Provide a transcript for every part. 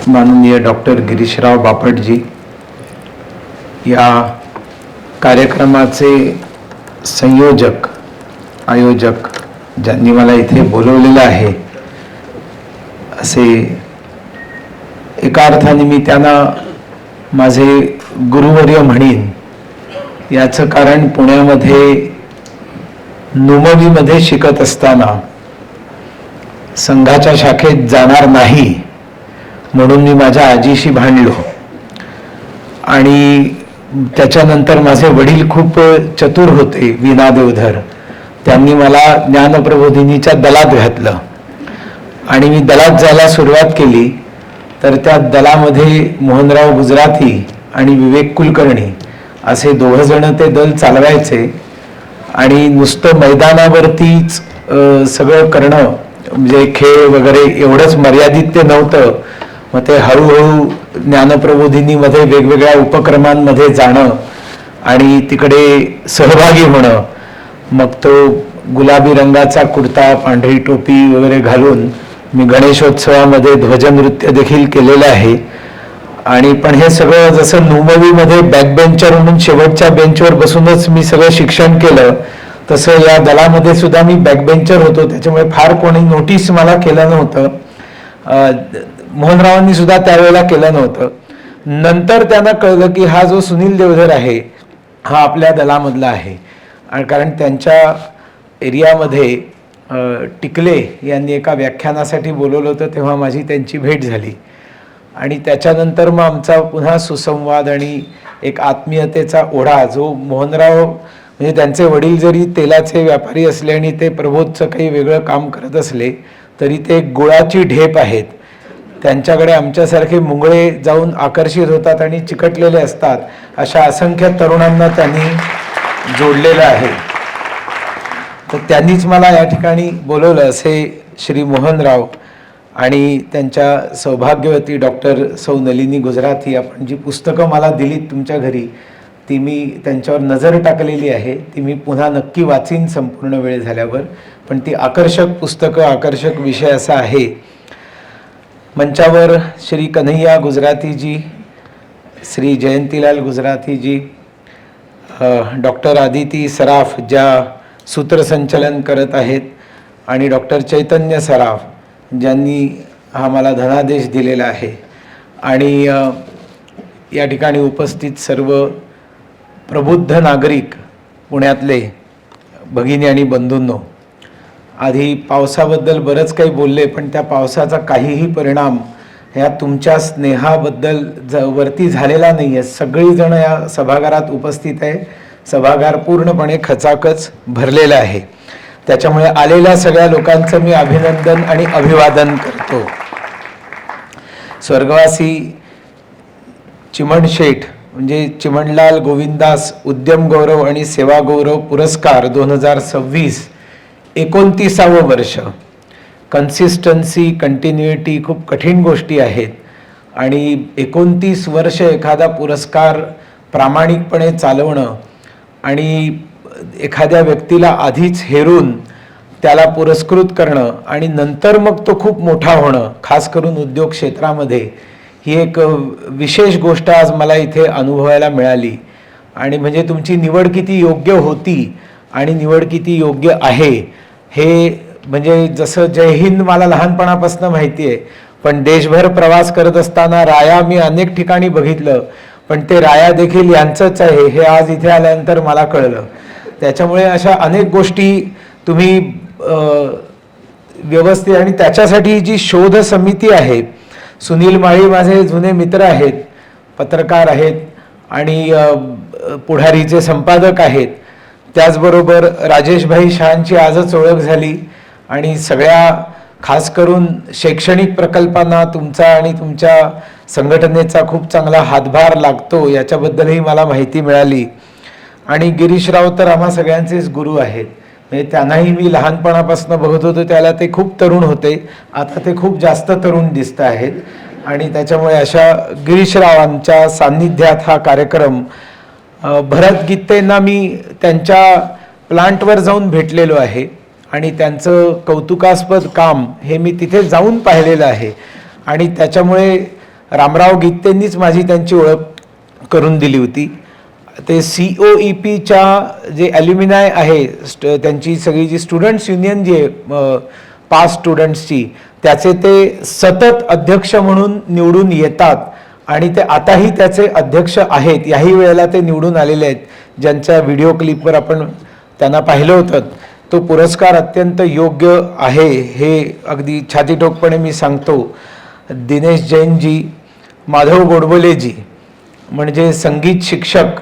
माननीय डॉक्टर गिरीशराव बापटजी, या कार्यक्रमाचे संयोजक आयोजक ज्यांनी मला इथे बोलवलेलं आहे, असे एका अर्थाने मी त्यांना माझे गुरुवर्य म्हणीन. याचं कारण पुण्यामध्ये नुमवीमध्ये शिकत असताना संघाच्या शाखेत जाणार नाही म्हणून मी माझ्या आजीशी भांडलो आणि त्याच्यानंतर माझे वडील खूप चतुर होते, वीणा देवधर. त्यांनी मला ज्ञानप्रबोधिनीच्या दलात घातलं आणि मी दलात जायला सुरुवात केली. तर त्या दलामध्ये मोहनराव गुजराथी आणि विवेक कुलकर्णी असे दोघं जण ते दल चालवायचे आणि नुसतं मैदानावरतीच सगळं करणं म्हणजे खेळ वगैरे एवढंच मर्यादित ते नव्हतं. मग ते हळूहळू ज्ञानप्रबोधिनीमध्ये वेगवेगळ्या उपक्रमांमध्ये जाणं आणि तिकडे सहभागी होणं. मग तो गुलाबी रंगाचा कुर्ता, पांढरी टोपी वगैरे घालून मी गणेशोत्सवामध्ये ध्वजनृत्य देखील केलेलं आहे. आणि पण हे सगळं जसं नुमवीमध्ये बॅकबेंचर म्हणून शेवटच्या बेंचवर बसूनच मी सगळं शिक्षण केलं, तसं या दलामध्ये सुद्धा मी बॅकबेंचर होतो. त्याच्यामुळे फार कोणी नोटीस मला केलं नव्हतं. मोहनरावांनी सुद्धा त्यावेळेला केलं नव्हतं. नंतर त्यांना कळलं की हा जो सुनील देवधर आहे हा आपल्या दलामधला आहे. आणि कारण त्यांच्या एरियामध्ये टिकले यांनी एका व्याख्यानासाठी बोलवलं होतं, तेव्हा माझी त्यांची भेट झाली. आणि त्याच्यानंतर मग आमचा पुन्हा सुसंवाद आणि एक आत्मीयतेचा ओढा, जो मोहनराव म्हणजे त्यांचे वडील जरी तेलाचे व्यापारी असले आणि ते प्रबोधचं काही वेगळं काम करत असले तरी ते गुळाची ढेप आहेत. त्यांच्याकडे आमच्यासारखे मुंगळे जाऊन आकर्षित होतात आणि चिकटलेले असतात. अशा असंख्य तरुणांना त्यांनी जोडलेलं आहे. तर त्यांनीच मला या ठिकाणी बोलवलं, असे श्री मोहनराव आणि त्यांच्या सौभाग्यवती डॉक्टर सौ नलिनी गुजराथी. आपण जी पुस्तकं मला दिलीत तुमच्या घरी, ती मी त्यांच्यावर नजर टाकलेली आहे. ती मी पुन्हा नक्की वाचीन संपूर्ण वेळ झाल्यावर. पण ती आकर्षक पुस्तकं, आकर्षक विषय असा आहे. मंचावर श्री कन्हैया गुजराथीजी, श्री जयंतीलाल गुजराथीजी, डॉक्टर आदिती सराफ ज्या सूत्रसंचलन करत आहेत, आणि डॉक्टर चैतन्य सराफ ज्यांनी हा मला धनादेश दिलेला आहे. आणि या ठिकाणी उपस्थित सर्व प्रबुद्ध नागरिक पुण्यातले भगिनी आणि बंधूंनो, आधी पावसाबद्दल बरंच काही बोलले, पण त्या पावसाचा काहीही परिणाम ह्या तुमच्या स्नेहाबद्दल वरती झालेला नाही आहे. सगळीजण या सभागारात उपस्थित आहे. सभागार पूर्णपणे खचाखच भरलेला आहे. त्याच्यामुळे आलेल्या सगळ्या लोकांचं मी अभिनंदन आणि अभिवादन करतो. स्वर्गवासी चिमण शेठ म्हणजे चिमणलाल गोविंदास उद्यम गौरव आणि सेवा गौरव पुरस्कार 2026, 29वे वर्ष. कन्सिस्टन्सी, कंटिन्युइटी खूप कठीण गोष्टी आहेत आणि 29 वर्ष एखादा पुरस्कार प्रामाणिकपणे चालवणं आणि एखाद्या व्यक्तीला आधीच हेरून त्याला पुरस्कृत करणं आणि नंतर मग तो खूप मोठा होणं, खास करून उद्योग क्षेत्रामध्ये, ही एक विशेष गोष्ट आज मला इथे अनुभवायला मिळाली. आणि म्हणजे तुमची निवड किती योग्य होती आणि निवड किती योग्य आहे हे म्हणजे जसं जय हिंद मला लहानपणापासून माहिती आहे, पण देशभर प्रवास करत असताना राया मी अनेक ठिकाणी बघितलं, पण ते राया देखील यांचंच आहे हे आज इथे आल्यानंतर मला कळलं. त्याच्यामुळे अशा अनेक गोष्टी तुम्ही व्यवस्थित, आणि त्याच्यासाठी जी शोध समिती आहे, सुनील माळी माझे जुने मित्र आहेत, पत्रकार आहेत आणि पुढारीचे संपादक आहेत. त्याचबरोबर राजेशभाई शहांची आजच ओळख झाली आणि सगळ्या खास करून शैक्षणिक प्रकल्पांना तुमचा आणि तुमच्या संघटनेचा खूप चांगला हातभार लागतो याच्याबद्दलही मला माहिती मिळाली. आणि गिरीशराव तर आम्हा सगळ्यांचेच गुरु आहेत. म्हणजे त्यांनाही मी लहानपणापासून बघत होतो त्याला ते खूप तरुण होते, आता ते खूप जास्त तरुण दिसत आहेत. आणि त्याच्यामुळे अशा गिरीशरावांच्या सान्निध्यात हा कार्यक्रम, भरत गीतेंना मी त्यांच्या प्लांटवर जाऊन भेटलेलो आहे आणि त्यांचं कौतुकास्पद काम हे मी तिथे जाऊन पाहिलेलं आहे. आणि त्याच्यामुळे रामराव गीतेंनीच माझी त्यांची ओळख करून दिली होती. ते COEPच्या जे ॲल्युमिनाय आहे त्यांची सगळी जी स्टुडंट्स युनियन जी आहे पास स्टुडंट्सची, त्याचे ते सतत अध्यक्ष म्हणून निवडून येतात आणि ते आताही त्याचे अध्यक्ष आहेत. याही वेळेला ते निवडून आलेले आहेत. ज्यांच्या व्हिडिओ क्लिपवर आपण त्यांना पाहिलं होतं. तो पुरस्कार अत्यंत योग्य आहे हे अगदी छातीठोकपणे मी सांगतो. दिनेश जैनजी, माधव गोडबोलेजी म्हणजे संगीत शिक्षक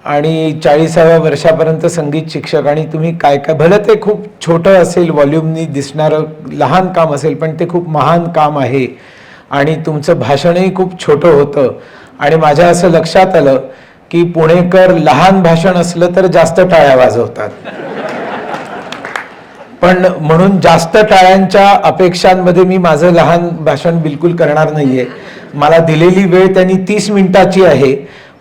आणि 40व्या वर्षापर्यंत संगीत शिक्षक, आणि तुम्ही काय काय, भलं ते खूप छोटं असेल, व्हॉल्यूमनी दिसणारं लहान काम असेल, पण ते खूप महान काम आहे. आणि तुमचं भाषणही खूप छोटं होतं. आणि माझ्या असं लक्षात आलं की पुणेकर लहान भाषण असलं तर जास्त टाळ्या वाजवतात, पण म्हणून जास्त टाळ्यांच्या अपेक्षांमध्ये मी माझं लहान भाषण बिलकुल करणार नाहीये. मला दिलेली वेळ त्यांनी 30 मिनिटाची आहे,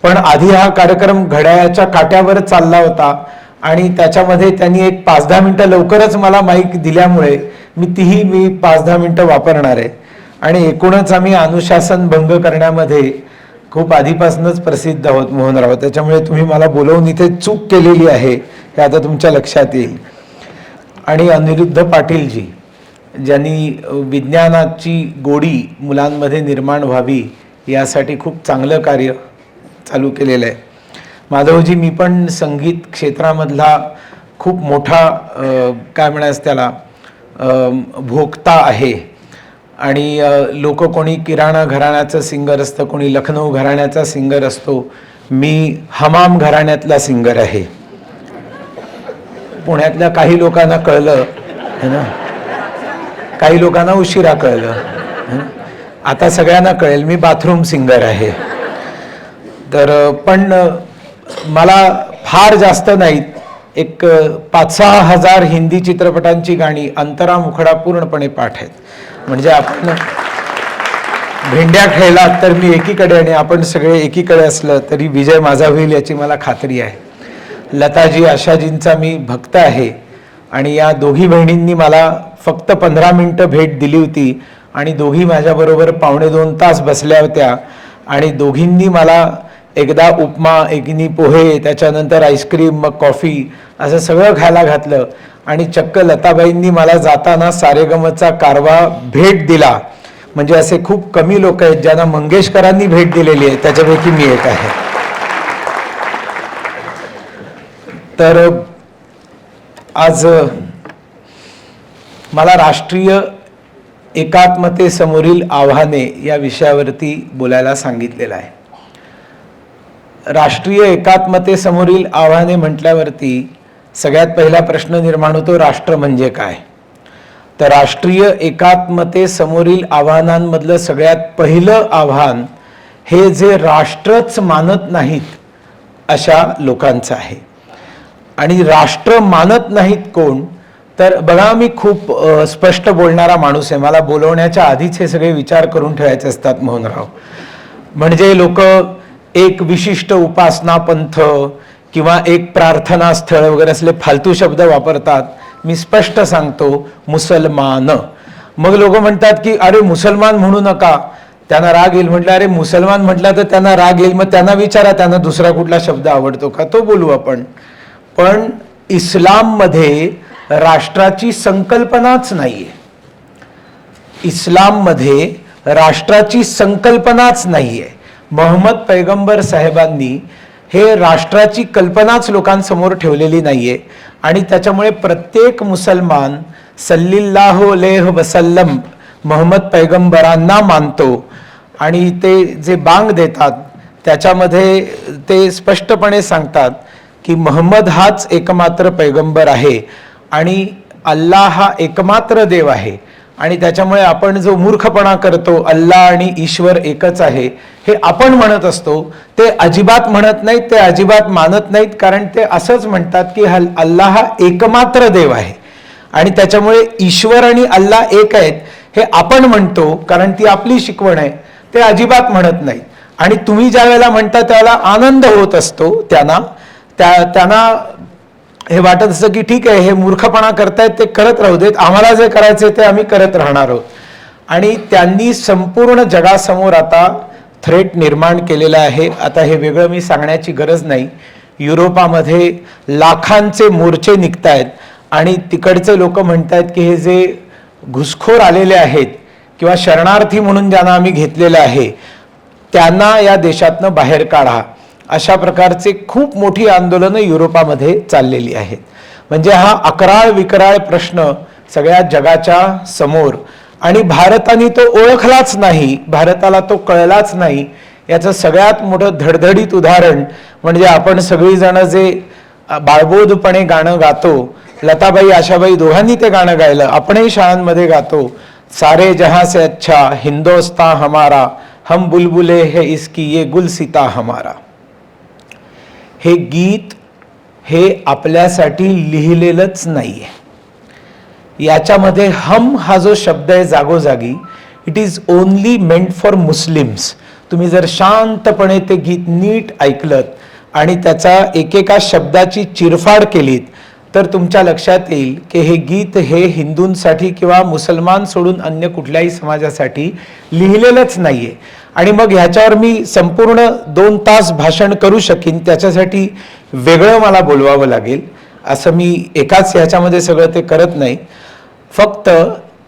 पण आधी हा कार्यक्रम घड्याळाच्या काट्यावर चालला होता आणि त्याच्यामध्ये त्यांनी एक 5-10 मिनिटं लवकरच मला माईक दिल्यामुळे मी 5-10 मिनिटं वापरणार आहे. आणि एकूणच आम्ही अनुशासन भंग करण्यामध्ये खूप आधीपासूनच प्रसिद्ध आहोत मोहनराव, त्याच्यामुळे तुम्ही मला बोलवून इथे चूक केलेली आहे हे आता तुमच्या लक्षात येईल. आणि अनिरुद्ध पाटीलजी, ज्यांनी विज्ञानाची गोडी मुलांमध्ये निर्माण व्हावी यासाठी खूप चांगलं कार्य चालू केलेलं आहे. माधवजी, मी पण संगीत क्षेत्रामधला खूप मोठा काय म्हणायचं त्याला भोगता आहे. आणि लोक कोणी किराणा घराण्याचं सिंगर असतं, कोणी लखनौ घराण्याचा सिंगर असतो. मी हमाम घराण्यातला सिंगर आहे. पुण्यातल्या काही लोकांना कळलं है ना, काही लोकांना उशिरा कळलं, आता सगळ्यांना कळेल मी बाथरूम सिंगर आहे. तर पण मला फार जास्त नाहीत, एक 5-6 हजार हिंदी चित्रपटांची गाणी अंतरा मुखडा पूर्णपणे पाठ आहेत. म्हणजे आपण भेंड्या खेळलात तर मी एकीकडे आणि आपण सगळे एकीकडे असलं तरी विजय माझा होईल याची मला खात्री आहे. लताजी, आशाजींचा मी भक्त आहे आणि या दोघी बहिणींनी मला फक्त 15 मिनिटं भेट दिली होती आणि दोघी माझ्याबरोबर 2.5 तास बसल्या होत्या. आणि दोघींनी मला एकदा उपमा, एकनी पोहे, त्याच्यानंतर आईस्क्रीम, मग कॉफी असं सगळं खायला घातलं. आणि चक्क लताबाईंनी मला जाताना सारेगमचा कारवा भेट दिला. म्हणजे असे खूप कमी लोक आहेत ज्यांना मंगेशकरांनी भेट दिलेली आहे, त्याच्यापैकी मी एक आहे. तर आज मला राष्ट्रीय एकात्मतेसमोरील आव्हाने या विषयावरती बोलायला सांगितलेलं आहे. राष्ट्रीय एकात्मतेसमोरील आव्हाने म्हटल्यावरती सगळ्यात पहिला प्रश्न निर्माण होतो, राष्ट्र म्हणजे काय. तर राष्ट्रीय एकात्मतेसमोरील आव्हानांमधलं सगळ्यात पहिलं आव्हान हे जे राष्ट्रच मानत नाहीत अशा लोकांचं आहे. आणि राष्ट्र मानत नाहीत कोण, तर बघा मी खूप स्पष्ट बोलणारा माणूस आहे. मला बोलवण्याच्या आधीच हे सगळे विचार करून ठेवायचे असतात मोहनराव. म्हणजे लोक एक विशिष्ट उपासना पंथ किंवा एक प्रार्थना स्थळ वगैरे असले फालतू शब्द वापरतात. मी स्पष्ट सांगतो, मुसलमान. मग लोक म्हणतात की अरे मुसलमान म्हणू नका, त्यांना राग येईल. म्हटलं अरे मुसलमान म्हटलं तर त्यांना राग येईल, मग त्यांना विचारा त्यांना दुसरा कुठला शब्द आवडतो का, तो बोलू आपण. पण इस्लाममध्ये राष्ट्राची संकल्पनाच नाहीये. इस्लाममध्ये राष्ट्राची संकल्पनाच नाहीये. मोहम्मद पैगंबर साहेबांनी हे राष्ट्राची कल्पनाच लोकांसमोर ठेवलेली नाहीये. आणि त्याच्यामुळे प्रत्येक मुसलमान सल्लल्लाहु अलैहि वसल्लम मोहम्मद पैगंबरांना मानतो. आणि ते जे बांग देतात त्याच्यामध्ये ते स्पष्टपणे सांगतात की मोहम्मद हाच एकमात्र पैगंबर आहे आणि अल्लाह हा एकमात्र देव आहे. आणि त्याच्यामुळे आपण जो मूर्खपणा करतो, अल्लाह आणि ईश्वर एकच आहे हे आपण म्हणत असतो, ते अजिबात म्हणत नाहीत, ते अजिबात मानत नाहीत. कारण ते असंच म्हणतात की अल्लाह हा एकमात्र देव आहे आणि त्याच्यामुळे ईश्वर आणि अल्लाह एक आहेत हे आपण म्हणतो, कारण ती आपली शिकवण आहे. ते अजिबात म्हणत नाहीत. आणि तुम्ही ज्या वेळेला म्हणता त्याला आनंद होत असतो त्यांना हे वाटत असतं की ठीक आहे, हे मूर्खपणा करतायत ते करत राहू देत, आम्हाला जे करायचे ते आम्ही करत राहणार आहोत. आणि त्यांनी संपूर्ण जगासमोर आता थ्रेट निर्माण केलेला आहे. आता हे वेगळं मी सांगण्याची गरज नाही. युरोपामध्ये लाखांचे मोर्चे निघतायत आणि तिकडचे लोक म्हणतायत की हे जे घुसखोर आलेले आहेत किंवा शरणार्थी म्हणून ज्यांना आम्ही घेतलेलं आहे त्यांना या देशातनं बाहेर काढा. अशा प्रकारचे खूप मोठी आंदोलनं युरोपामध्ये चाललेली आहेत. म्हणजे हा अकराळ विकराळ प्रश्न सगळ्या जगाच्या समोर, आणि भारताने तो ओळखलाच नाही, भारताला तो कळलाच नाही. याचं सगळ्यात मोठं धडधडीत उदाहरण म्हणजे आपण सगळीजण जे बाळबोधपणे गाणं गातो, लताबाई आशाबाई दोघांनी ते गाणं गायलं, आपणही शाळांमध्ये गातो, सारे जहां से अच्छा हिंदोस्तां हमारा, हम बुलबुले है इसकी ये गुलसिता हमारा. हे गीत हे आपल्यासाठी लिहिलेलंच नाहीये. याच्यामध्ये हम हा जो शब्द आहे जागोजागी, it is only meant for Muslims. तुम्ही जर शांतपणे ते गीत नीट ऐकलत आणि त्याचा एकेका शब्दाची चिरफाड केलीत तर तुमच्या लक्षात येईल की हे गीत हे हिंदूंसाठी किंवा मुसलमान सोडून अन्य कुठल्याही समाजासाठी लिहिलेलंच नाहीये. आणि मग ह्याच्यावर मी संपूर्ण 2 तास भाषण करू शकीन, त्याच्यासाठी वेगळं मला बोलवावं लागेल. असं मी एकाच ह्याच्यामध्ये सगळं ते करत नाही. फक्त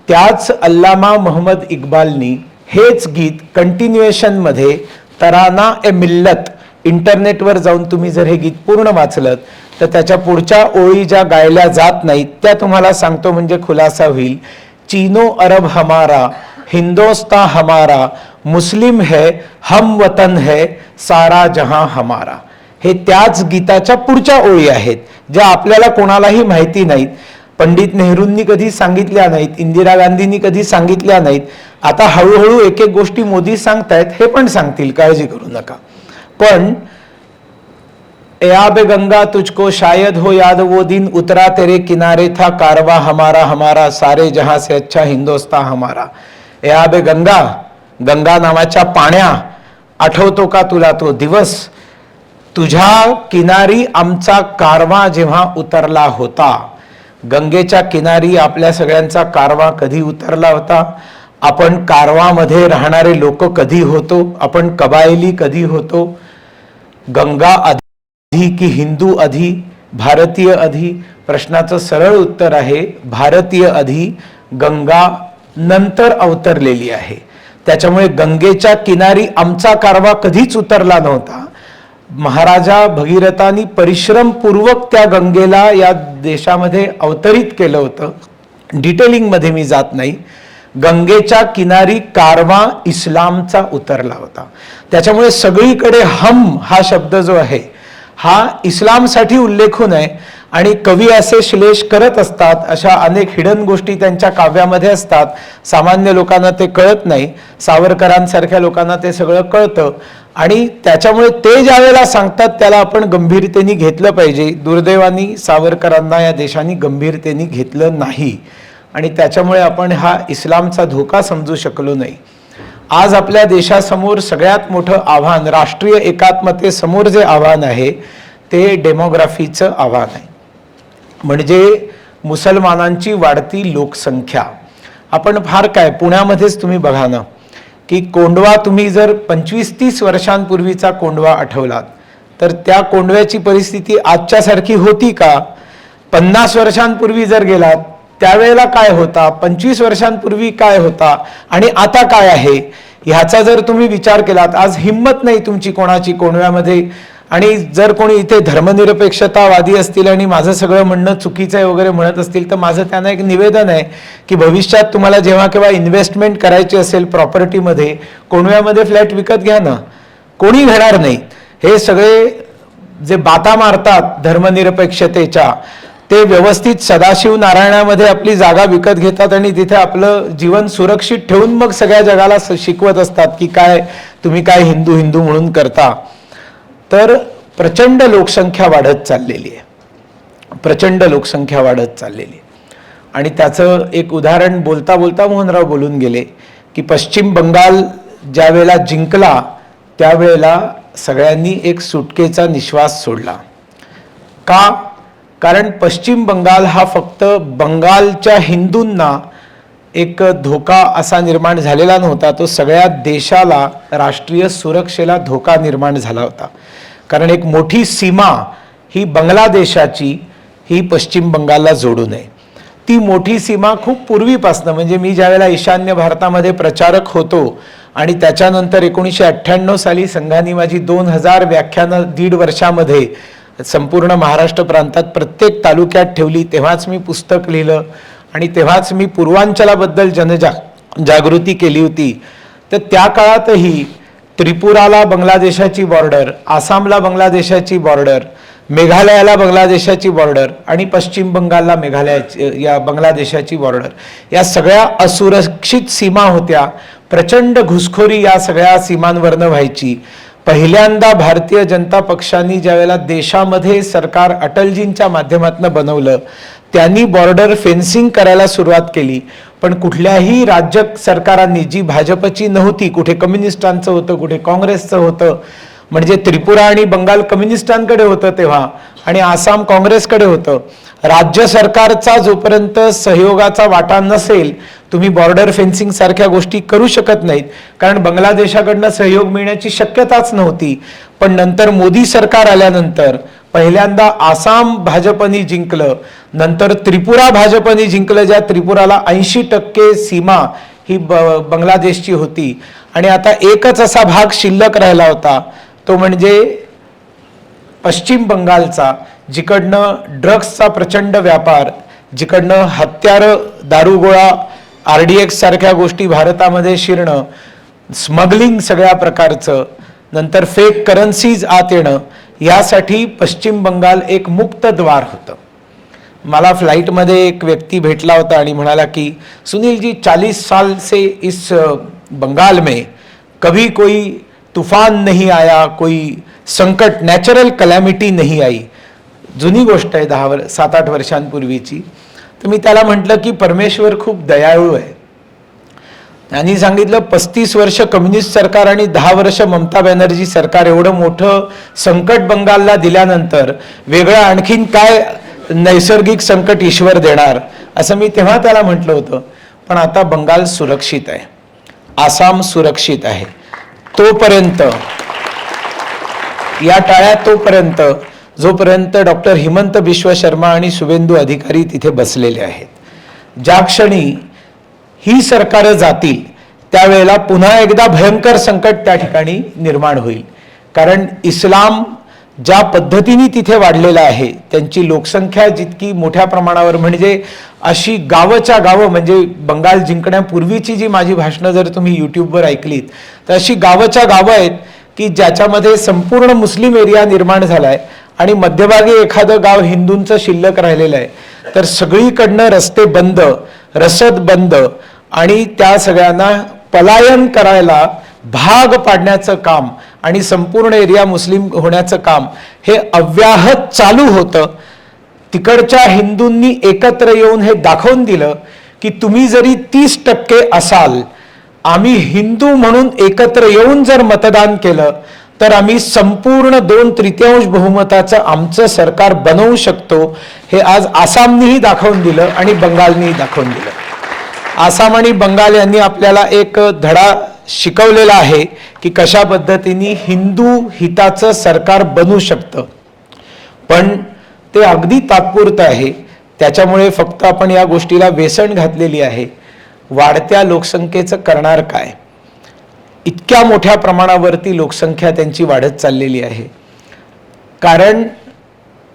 त्याच अल्लामा मोहम्मद इक्बालनी हेच गीत कंटिन्युएशनमध्ये तराना ए मिल्लत, इंटरनेटवर जाऊन तुम्ही जर हे गीत पूर्ण वाचलं तर त्याच्या पुढच्या ओळी ज्या गायल्या जात नाहीत त्या तुम्हाला सांगतो म्हणजे खुलासा होईल. चीनो अरब हमारा, हिंदोस्तां हमारा, मुस्लिम है, हम वतन है, सारा जहां हमारा. हे त्याच गीताच्या पुढच्या ओळी आहेत ज्या आपल्याला कोणालाही माहिती नाहीत. पंडित नेहरूंनी कधी सांगितल्या नाहीत, इंदिरा गांधींनी कधी सांगितल्या नाहीत. आता हळूहळू एक एक गोष्टी मोदी सांगतायत, हे पण सांगतील, काळजी करू नका. पण ए आबे गंगा तुझको शायद हो याद वो दिन, उतरा तेरे किनारे था कारवा हमारा हमारा, सारे जहां से अच्छा हिंदोस्तां हमारा. ए आबे गंगा, गंगा नावाच्या पाण्या, आठवतो का तुला तो दिवस, तुझ्या किनारी आमचा कारवा जेव्हा उतरला होता. गंगेच्या किनारी आपल्या सगळ्यांचा कारवा कधी उतरला होता? आपण कारवामध्ये राहणारे लोक कधी होतो? आपण कबायली कधी होतो? गंगा आधी की हिंदू आधी, भारतीय आधी? प्रश्नाचं सरळ उत्तर आहे भारतीय आधी, गंगा नंतर अवतरलेली आहे. त्याच्यामुळे गंगेच्या किनारी आमचा कारवा कधीच उतरला नव्हता. महाराजा भगीरथांनी परिश्रमपूर्वक त्या गंगेला या देशामध्ये अवतरित केलं होतं. डिटेलिंगमध्ये मी जात नाही. गंगेच्या किनारी कारवा इस्लामचा उतरला होता. त्याच्यामुळे सगळीकडे हम हा शब्द जो आहे हा इस्लामसाठी उल्लेखून आहे. आणि कवी असे श्लेष करत असतात, अशा अनेक हिडन गोष्टी त्यांच्या काव्यामध्ये असतात. सामान्य लोकांना ते कळत नाही, सावरकरांसारख्या लोकांना ते सगळं कळतं. आणि त्याच्यामुळे ते ज्या वेळेला सांगतात त्याला आपण गंभीरतेने घेतलं पाहिजे. दुर्दैवानी सावरकरांना या देशाने गंभीरतेने घेतलं नाही आणि त्याच्यामुळे आपण हा इस्लामचा धोका समजू शकलो नाही. आज आपल्या देशासमोर सगळ्यात मोठं आव्हान, राष्ट्रीय एकात्मतेसमोर जे आव्हान आहे ते डेमोग्राफीचं आव्हान आहे. म्हणजे मुसलमानांची वाढती लोकसंख्या. आपण फार काय पुण्यामध्येच तुम्ही बघा ना की कोंडवा, तुम्ही जर 25-30 वर्षांपूर्वीचा कोंडवा आठवलात तर त्या कोंडव्याची परिस्थिती आजच्यासारखी होती का? 50 वर्षांपूर्वी जर गेलात त्यावेळेला काय होता, 25 वर्षांपूर्वी काय होता आणि आता काय आहे, ह्याचा जर तुम्ही विचार केलात, आज हिंमत नाही तुमची कोणाची कोंडव्यामध्ये. आणि जर कोणी इथे धर्मनिरपेक्षतावादी असतील आणि माझं सगळं म्हणणं चुकीचं आहे वगैरे म्हणत असतील तर माझं त्यांना एक निवेदन आहे की भविष्यात तुम्हाला जेव्हा केव्हा इन्व्हेस्टमेंट करायची असेल प्रॉपर्टीमध्ये, कोंडव्यामध्ये फ्लॅट विकत घ्या ना. कोणी घेणार नाही. हे सगळे जे बाता मारतात धर्मनिरपेक्षतेच्या ते व्यवस्थित सदाशिव नारायणामध्ये आपली जागा विकत घेतात आणि तिथे आपलं जीवन सुरक्षित ठेवून मग सगळ्या जगाला शिकवत असतात की काय तुम्ही काय हिंदू हिंदू म्हणून करता. तर प्रचंड लोकसंख्या वाढत चाललेली आहे, प्रचंड लोकसंख्या वाढत चाललेली आहे. आणि त्याचं एक उदाहरण बोलता बोलता मोहनराव बोलून गेले की पश्चिम बंगाल ज्या वेळेला जिंकला त्यावेळेला सगळ्यांनी एक सुटकेचा निश्वास सोडला. का? कारण पश्चिम बंगाल हा फक्त बंगालच्या हिंदूंना एक धोका असा निर्माण झालेला नव्हता, तो सगळ्या देशाला, राष्ट्रीय सुरक्षेला धोका निर्माण झाला होता. कारण एक मोठी सीमा ही बांगलादेशाची ही पश्चिम बंगालला जोडून आहे. ती मोठी सीमा खूप पूर्वीपासनं, म्हणजे मी ज्यावेळेला ईशान्य भारतामध्ये प्रचारक होतो आणि त्याच्यानंतर 1998 साली संघाने माझी 2000 व्याख्यानं 1.5 वर्षामध्ये संपूर्ण महाराष्ट्र प्रांतात प्रत्येक तालुक्यात ठेवली, तेव्हाच मी पुस्तक लिहिलं आणि तेव्हाच मी पूर्वांचलाबद्दल जागृती केली होती. तर त्या काळातही त्रिपुराला बांगलादेशाची बॉर्डर, आसामला बांगलादेशाची बॉर्डर, मेघालयाला बांगलादेशाची बॉर्डर आणि पश्चिम बंगालला या बांगलादेशाची बॉर्डर, या सगळ्या असुरक्षित सीमा होत्या. प्रचंड घुसखोरी या सगळ्या सीमांवरनं व्हायची. पहिल्यांदा भारतीय जनता पक्षाने ज्यावेळेला देशामध्ये सरकार अटलजींच्या माध्यमातून बनवलं, त्यांनी बॉर्डर फेन्सिंग करायला सुरुवात केली. पण कुठल्याही राज्य सरकारांनी, जी भाजपची नव्हती, कुठे कम्युनिस्टांचं होतं, कुठे काँग्रेसचं होतं, म्हणजे त्रिपुरा आणि बंगाल कम्युनिस्टांकडे होतं तेव्हा आणि आसाम काँग्रेसकडे होतं. राज्य सरकारचा जोपर्यंत सहयोगाचा वाटा नसेल, तुम्ही बॉर्डर फेन्सिंग सारख्या गोष्टी करू शकत नाहीत, कारण बांगलादेशाकडनं सहयोग मिळण्याची शक्यताच नव्हती. पण नंतर मोदी सरकार आल्यानंतर पहिल्यांदा आसाम भाजपने जिंकलं, नंतर त्रिपुरा भाजपने जिंकलं, ज्या त्रिपुराला 80% सीमा ही बांगलादेशची होती. आणि आता एकच असा भाग शिल्लक राहिला होता, तो म्हणजे पश्चिम बंगालचा, जिकडनं ड्रग्सचा प्रचंड व्यापार, जिकडनं हत्यारं, दारुगोळा, RDX सारख्या गोष्टी भारतामध्ये शिरणं, स्मगलिंग सगळ्या प्रकारचं, नंतर फेक करन्सीज आत येणं, यासाठी पश्चिम बंगाल एक मुक्त द्वार होतं. मला फ्लाईटमध्ये एक व्यक्ती भेटला होता आणि म्हणाला की सुनील जी, 40 साल से इस बंगाल में कभी कोई तूफान नहीं आया, कोई संकट, नॅचरल कलॅमिटी नहीं आई. जुनी गोष्ट आहे, 7-8 वर्षांपूर्वीची. तर मी त्याला म्हटलं की परमेश्वर खूप दयाळू आहे. त्यांनी सांगितलं 35 वर्ष कम्युनिस्ट सरकार आणि 10 वर्ष ममता बॅनर्जी सरकार, एवढं मोठं संकट बंगालला दिल्यानंतर वेगळं आणखीन काय नैसर्गिक संकट ईश्वर देणार, असं मी तेव्हा त्याला म्हटलं होतं. पण आता बंगाल सुरक्षित आहे, आसाम सुरक्षित आहे. तोपर्यंत, या टाळ्या तोपर्यंत जोपर्यंत डॉक्टर हिमंत बिश्व शर्मा आणि शुभेंदू अधिकारी तिथे बसलेले आहेत. ज्या क्षणी ही सरकारं जातील त्यावेळेला पुन्हा एकदा भयंकर संकट त्या ठिकाणी निर्माण होईल. कारण इस्लाम ज्या पद्धतीने तिथे वाढलेला आहे, त्यांची लोकसंख्या जितकी मोठ्या प्रमाणावर, म्हणजे अशी गावच्या गावं, म्हणजे बंगाल जिंकण्यापूर्वीची जी माझी भाषणं जर तुम्ही यूट्यूबवर ऐकलीत तर अशी गावच्या गावं आहेत की ज्याच्यामध्ये संपूर्ण मुस्लिम एरिया निर्माण झालाय आणि मध्यभागी एखादं गाव हिंदूंचं शिल्लक राहिलेलं आहे. तर सगळीकडनं रस्ते बंद, रसद बंद आणि त्या सगळ्यांना पलायन करायला भाग पाडण्याचं काम आणि संपूर्ण एरिया मुस्लिम होण्याचं काम हे अव्याहत चालू होतं. तिकडच्या हिंदूंनी एकत्र येऊन हे दाखवून दिलं की तुम्ही जरी 30% असाल, आम्ही हिंदू म्हणून एकत्र येऊन जर मतदान केलं तर आम्ही संपूर्ण 2/3 बहुमताचं आमचं सरकार बनवू शकतो. हे आज आसामनेही दाखवून दिलं आणि बंगालनेही दाखवून दिलं. आसाम आणि बंगाल यांनी आपल्याला एक धडा शिकवलेला आहे की कशा पद्धतीने हिंदू हिताचं सरकार बनू शकतं. पण ते अगदी तात्पुरतं आहे. त्याच्यामुळे फक्त आपण या गोष्टीला वेसण घातलेली आहे. वाढत्या लोकसंख्येचं करणार काय? इतक्या मोठ्या प्रमाणावरती लोकसंख्या त्यांची वाढत चाललेली आहे. कारण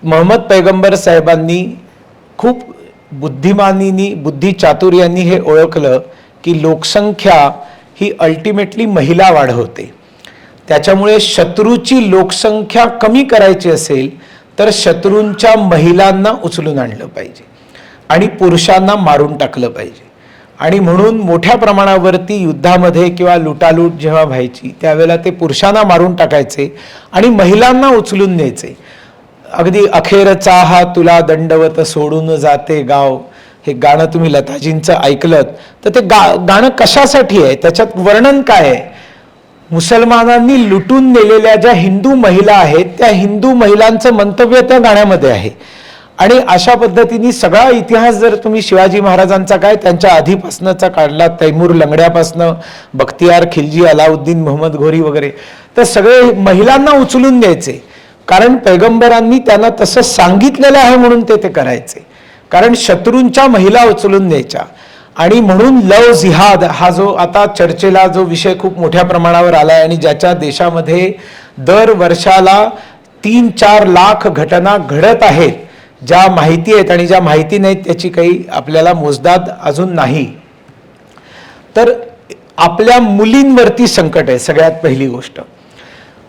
मोहम्मद पैगंबर साहेबांनी खूप बुद्धिमानीनी, बुद्धिचातुर्यानी हे ओळखलं की लोकसंख्या ही अल्टिमेटली महिला वाढवते. त्याच्यामुळे शत्रूची लोकसंख्या कमी करायची असेल तर शत्रूंच्या महिलांना उचलून आणलं पाहिजे आणि पुरुषांना मारून टाकलं पाहिजे. आणि म्हणून मोठ्या प्रमाणावरती युद्धामध्ये किंवा लुटालूट जेव्हा व्हायची त्यावेळेला ते पुरुषांना मारून टाकायचे आणि महिलांना उचलून न्यायचे. अगदी अखेरचा हा तुला दंडवत सोडून जाते गाव, हे गाणं तुम्ही लताजींचं ऐकलं तर ते गाणं कशासाठी आहे, त्याच्यात वर्णन काय आहे? मुसलमानांनी लुटून नेलेल्या ज्या हिंदू महिला आहेत त्या हिंदू महिलांचं मंतव्य त्या गाण्यामध्ये आहे. आणि अशा पद्धतीने सगळा इतिहास जर तुम्ही शिवाजी महाराजांचा काय त्यांच्या आधीपासनचा काढला, तैमूर लंगड्यापासनं बख्तियार खिलजी, अलाउद्दीन, मोहम्मद घोरी वगैरे, तर सगळे महिलांना उचलून द्यायचे. कारण पैगंबरांनी त्यांना तसं सांगितलेलं आहे म्हणून ते करायचे. कारण शत्रूंच्या महिला उचलून द्यायच्या. आणि म्हणून लव जिहाद हा जो आता चर्चेला जो विषय खूप मोठ्या प्रमाणावर आलाय आणि ज्याच्या देशामध्ये दर वर्षाला 3-4 लाख घटना घडत आहेत, ज्या माहिती आहेत आणि ज्या माहिती नाहीत त्याची काही आपल्याला मोजदाद अजून नाही. तर आपल्या मुलींवरती संकट आहे. सगळ्यात पहिली गोष्ट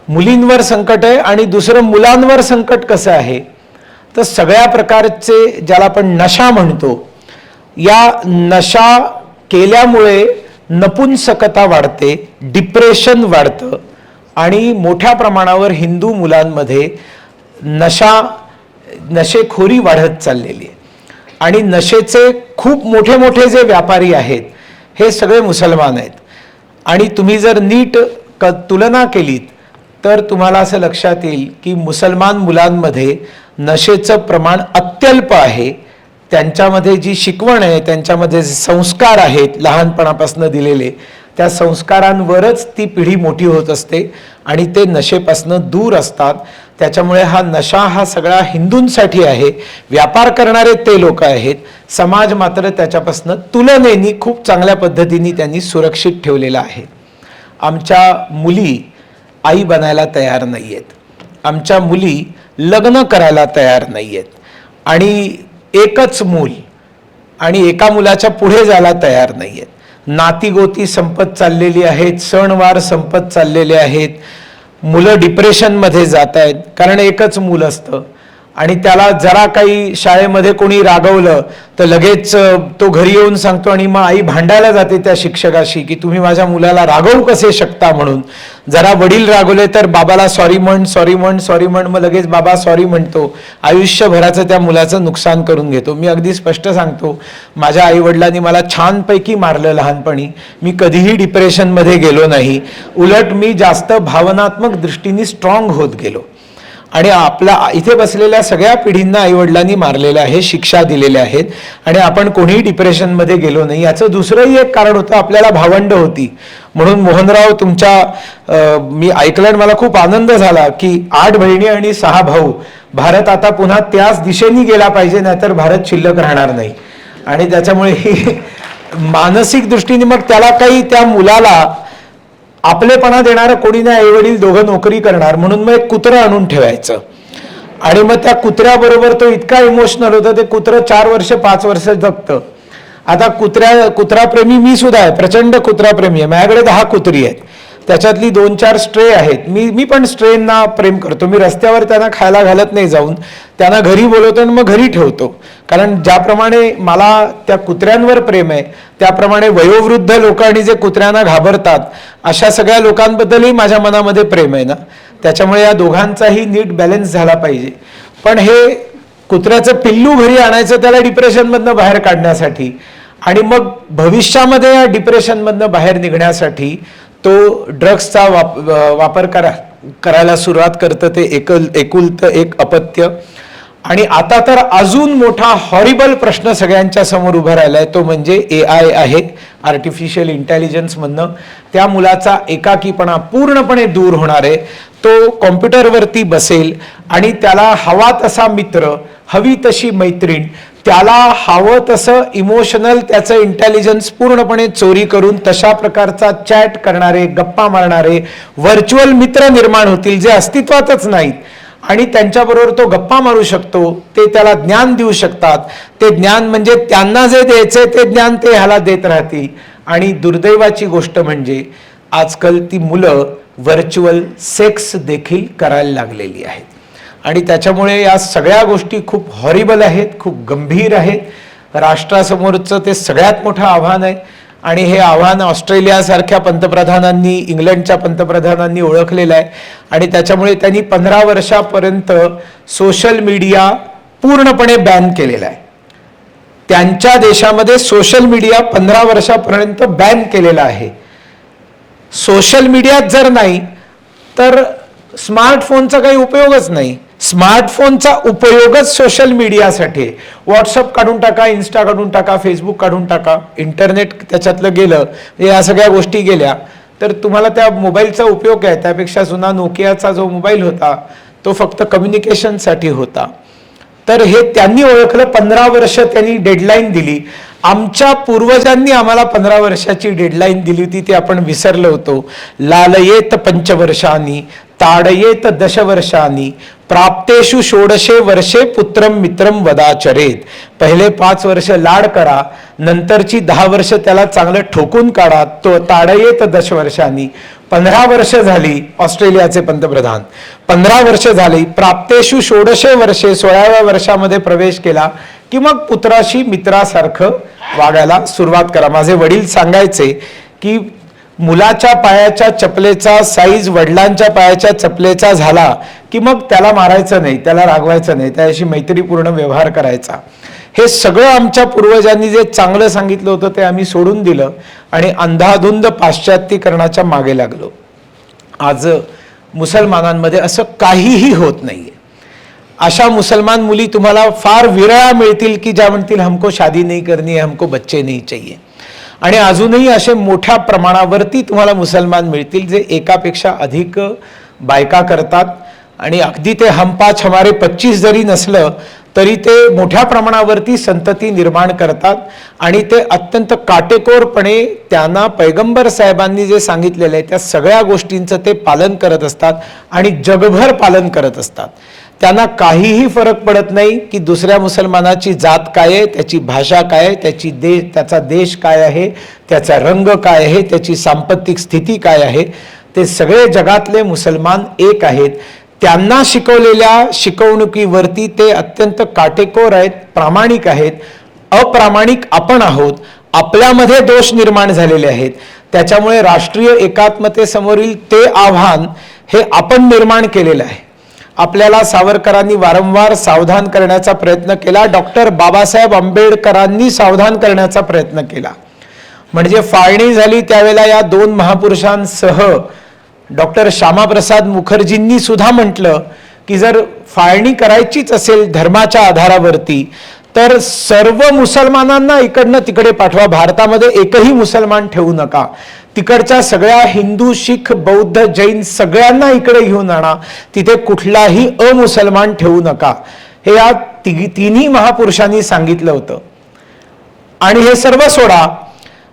मुलींवर संकट आहे. आणि दुसरं मुलांवर संकट कसं आहे, तर सगळ्या प्रकारचे ज्याला आपण नशा म्हणतो, या नशा केल्यामुळे नपुंसकता वाढते, डिप्रेशन वाढतं आणि मोठ्या प्रमाणावर हिंदू मुलांमध्ये नशेखोरी वाढत चाललेली आहे. आणि नशेचे खूप मोठे मोठे जे व्यापारी आहेत हे सगळे मुसलमान आहेत. आणि तुम्ही जर नीट तुलना केलीत तर तुम्हाला असं लक्षात येईल की मुसलमान मुलांमध्ये नशेचं प्रमाण अत्यल्प आहे. त्यांच्यामध्ये जी शिकवण आहे, त्यांच्यामध्ये जे संस्कार आहेत लहानपणापासून दिलेले, त्या संस्कारांवरच ती पिढी मोठी होत असते आणि ते नशेपासून दूर असतात. त्याच्यामुळे हा नशा हा सगळा हिंदूंसाठी आहे. व्यापार करणारे ते लोक आहेत. समाज मात्र त्याच्यापासून तुलनेने खूप चांगल्या पद्धतीने त्यांनी सुरक्षित ठेवलेला आहे. आमच्या मुली आई बनायला तयार नाही आहेत. आमच्या मुली लग्न करायला तयार नाही आहेत. आणि एकच मूल आणि एका मुलाच्या पुढे जायला तयार नाही आहेत. नातीगोती संपत चाललेली आहेत, सणवार संपत चाललेले आहेत. मुलं डिप्रेशनमध्ये जात आहेत कारण एकच मूल असतं आणि त्याला जरा काही शाळेमध्ये कोणी रागवलं तर लगेच तो घरी येऊन सांगतो आणि मग आई भांडायला जाते त्या शिक्षकाशी की तुम्ही माझ्या मुलाला रागवू कसे शकता म्हणून. जरा वडील रागवले तर बाबाला सॉरी म्हण, सॉरी म्हण, सॉरी म्हण, मग लगेच बाबा सॉरी म्हणतो. आयुष्यभराचं त्या मुलाचं नुकसान करून घेतो. मी अगदी स्पष्ट सांगतो, माझ्या आईवडिलांनी मला छानपैकी मारलं लहानपणी. मी कधीही डिप्रेशनमध्ये गेलो नाही. उलट मी जास्त भावनात्मक दृष्टीने स्ट्रॉंग होत गेलो. आणि आपल्या इथे बसलेल्या सगळ्या पिढींना आईवडिलांनी मारलेलं आहे, शिक्षा दिलेल्या आहेत आणि आपण कोणीही डिप्रेशनमध्ये गेलो नाही. याचं दुसरंही एक कारण होतं, आपल्याला भावंड होती. म्हणून मोहनराव तुमच्या मी ऐकलं आणि मला खूप आनंद झाला की 8 बहिणी आणि 6 भाऊ. भारत आता पुन्हा त्याच दिशेने गेला पाहिजे, नाहीतर भारत शिल्लक राहणार नाही. आणि त्याच्यामुळे ही मानसिक दृष्टीने मग त्याला काही त्या मुलाला आपलेपणा देणारं कोणी नाही. आईवडील दोघं नोकरी करणार म्हणून मग एक कुत्रं आणून ठेवायचं आणि मग त्या कुत्र्याबरोबर तो इतका इमोशनल होता. ते कुत्रं 4 वर्ष 5 वर्ष जगतं. आता कुत्राप्रेमी मी सुद्धा आहे, प्रचंड कुत्राप्रेमी आहे. माझ्याकडे 10 कुत्री आहेत, त्याच्यातली 2-4 स्ट्रे आहेत. मी पण स्ट्रेंना प्रेम करतो. मी रस्त्यावर त्यांना खायला घालत नाही, जाऊन त्यांना घरी बोलवतो आणि मग घरी ठेवतो. कारण ज्याप्रमाणे मला त्या कुत्र्यांवर प्रेम आहे त्याप्रमाणे वयोवृद्ध लोक आणि जे कुत्र्यांना घाबरतात अशा सगळ्या लोकांबद्दलही माझ्या मनामध्ये प्रेम आहे ना. त्याच्यामुळे या दोघांचाही नीट बॅलन्स झाला पाहिजे. पण हे कुत्र्याचं पिल्लू घरी आणायचं त्याला डिप्रेशनमधनं बाहेर काढण्यासाठी आणि मग भविष्यामध्ये या डिप्रेशनमधनं बाहेर निघण्यासाठी तो ड्रग्सचा वापर करायला सुरुवात करतं. ते एकुलतं एक अपत्य. आणि आता तर अजून मोठा हॉरिबल प्रश्न सगळ्यांच्या समोर उभा राहिलाय, तो म्हणजे AI आहे, आर्टिफिशियल इंटेलिजन्स म्हणणं. त्या मुलाचा एकाकीपणा पूर्णपणे दूर होणार आहे. तो कॉम्प्युटरवरती बसेल आणि त्याला हवा तसा मित्र, हवी तशी मैत्रीण, त्याला हवं तसं इमोशनल त्याचं इंटेलिजन्स पूर्णपणे चोरी करून तशा प्रकारचा चॅट करणारे, गप्पा मारणारे व्हर्च्युअल मित्र निर्माण होतील जे अस्तित्वातच नाहीत. आणि त्यांच्याबरोबर तो गप्पा मारू शकतो. ते त्याला ज्ञान देऊ शकतात. ते ज्ञान म्हणजे त्यांना जे द्यायचंय ते ज्ञान ते ह्याला देत राहतील. आणि दुर्दैवाची गोष्ट म्हणजे आजकाल ती मुलं व्हर्च्युअल सेक्स देखील करायला लागलेली आहेत. आणि त्याच्यामुळे या सगळ्या गोष्टी खूप हॉरिबल आहेत, खूप गंभीर आहेत. राष्ट्रासमोरचं ते सगळ्यात मोठं आव्हान आहे. आणि हे आव्हान ऑस्ट्रेलियासारख्या पंतप्रधानांनी, इंग्लंडच्या पंतप्रधानांनी ओळखलेलं आहे. आणि त्याच्यामुळे त्यांनी 15 वर्षापर्यंत सोशल मीडिया पूर्णपणे बॅन केलेला आहे. त्यांच्या देशामध्ये सोशल मीडिया 15 वर्षापर्यंत बॅन केलेला आहे. सोशल मीडियात जर नाही तर स्मार्टफोनचा काही उपयोगच नाही. स्मार्टफोनचा उपयोगच सोशल मीडियासाठी, व्हॉट्सअप काढून टाका, इन्स्टा काढून टाका, फेसबुक काढून टाका, इंटरनेट त्याच्यातलं गेलं, या सगळ्या गोष्टी गेल्या, तर तुम्हाला त्या मोबाईलचा उपयोग आहे. त्यापेक्षा जुना नोकियाचा जो मोबाईल होता तो फक्त कम्युनिकेशनसाठी होता. तर हे त्यांनी ओळखलं. 15 वर्ष त्यांनी डेडलाईन दिली. आमच्या पूर्वजांनी आम्हाला 15 वर्षाची डेडलाईन दिली होती, ती आपण विसरलो होतो. लालयेत पंचवर्षांनी ताडयेत दशवर्षांनी प्राप्तेषु षोडशे वर्षे पुत्रम मित्रम वदाचरेत. पहिले 5 वर्ष लाड करा, नंतरची 10 वर्ष त्याला चांगलं ठोकून काढा. तो ताडयेत दशवर्षांनी. 15 वर्ष झाली ऑस्ट्रेलियाचे पंतप्रधान, 15 वर्ष झाली. प्राप्तेषु षोडशे वर्षे, 16व्या वर्षामध्ये प्रवेश केला की मग पुत्राशी मित्रासारखं वागायला सुरुवात करा. माझे वडील सांगायचे की मुलाच्या पायाच्या चपलेचा साईज वडिलांच्या पायाच्या चपलेचा झाला की मग त्याला मारायचं नाही, त्याला रागवायचं नाही, त्याशी मैत्रीपूर्ण व्यवहार करायचा. हे सगळं आमच्या पूर्वजांनी जे चांगलं सांगितलं होतं ते आम्ही सोडून दिलं आणि अंधाधुंद पाश्चात्तीकरणाच्या मागे लागलो. आज मुसलमानांमध्ये असं काहीही होत नाहीये. अशा मुसलमान मुली तुम्हाला फार विरळा मिळतील की ज्या म्हणतील हमको शादी नहीं करनी है, हमको बच्चे नहीं चाहिए. आणि अजूनही असे मोठ्या प्रमाणावरती तुम्हाला मुसलमान मिळतील जे एकापेक्षा अधिक बायका करतात. आणि अगदी ते हम 5 हमारे 25 जरी नसलं तरी ते मोठ्या प्रमाणावरती संतती निर्माण करतात. आणि ते अत्यंत काटेकोरपणे त्यांना पैगंबर साहेबांनी जे सांगितलेलं आहे त्या सगळ्या गोष्टींचं ते पालन करत असतात आणि जगभर पालन करत असतात. त्यांना काहीही फरक पडत नाही की दुसऱ्या मुसलमानाची जात काय आहे, त्याची भाषा काय आहे, त्याचा देश काय आहे, त्याचा रंग काय आहे, त्याची सांपत्तिक स्थिती काय आहे. ते सगळे जगातले मुसलमान एक आहेत. त्यांना शिकवलेल्या शिकवणुकीवरती ते अत्यंत काटेकोर आहेत, प्रामाणिक आहेत. अप्रामाणिक आपण आहोत, आपल्यामध्ये दोष निर्माण झालेले आहेत. त्याच्यामुळे राष्ट्रीय एकात्मतेसमोरील ते आव्हान हे आपण निर्माण केलेलं आहे. आपल्याला सावरकरांनी वारंवार सावधान करण्याचा प्रयत्न केला, डॉक्टर बाबासाहेब आंबेडकरांनी सावधान करण्याचा प्रयत्न केला. म्हणजे फाळणी झाली त्यावेळेला या 2 महापुरुषांसह डॉक्टर श्यामाप्रसाद मुखर्जींनी सुद्धा म्हटलं की जर फाळणी करायचीच असेल धर्माच्या आधारावरती तर सर्व मुसलमानांना इकडनं तिकडे पाठवा, भारतामध्ये एकही मुसलमान ठेवू नका. तिकडच्या सगळ्या हिंदू, शीख, बौद्ध, जैन सगळ्यांना इकडे घेऊन आणा, तिथे कुठलाही अमुसलमान ठेवू नका. हे या तिन्ही महापुरुषांनी सांगितलं होतं. आणि हे सर्व सोडा,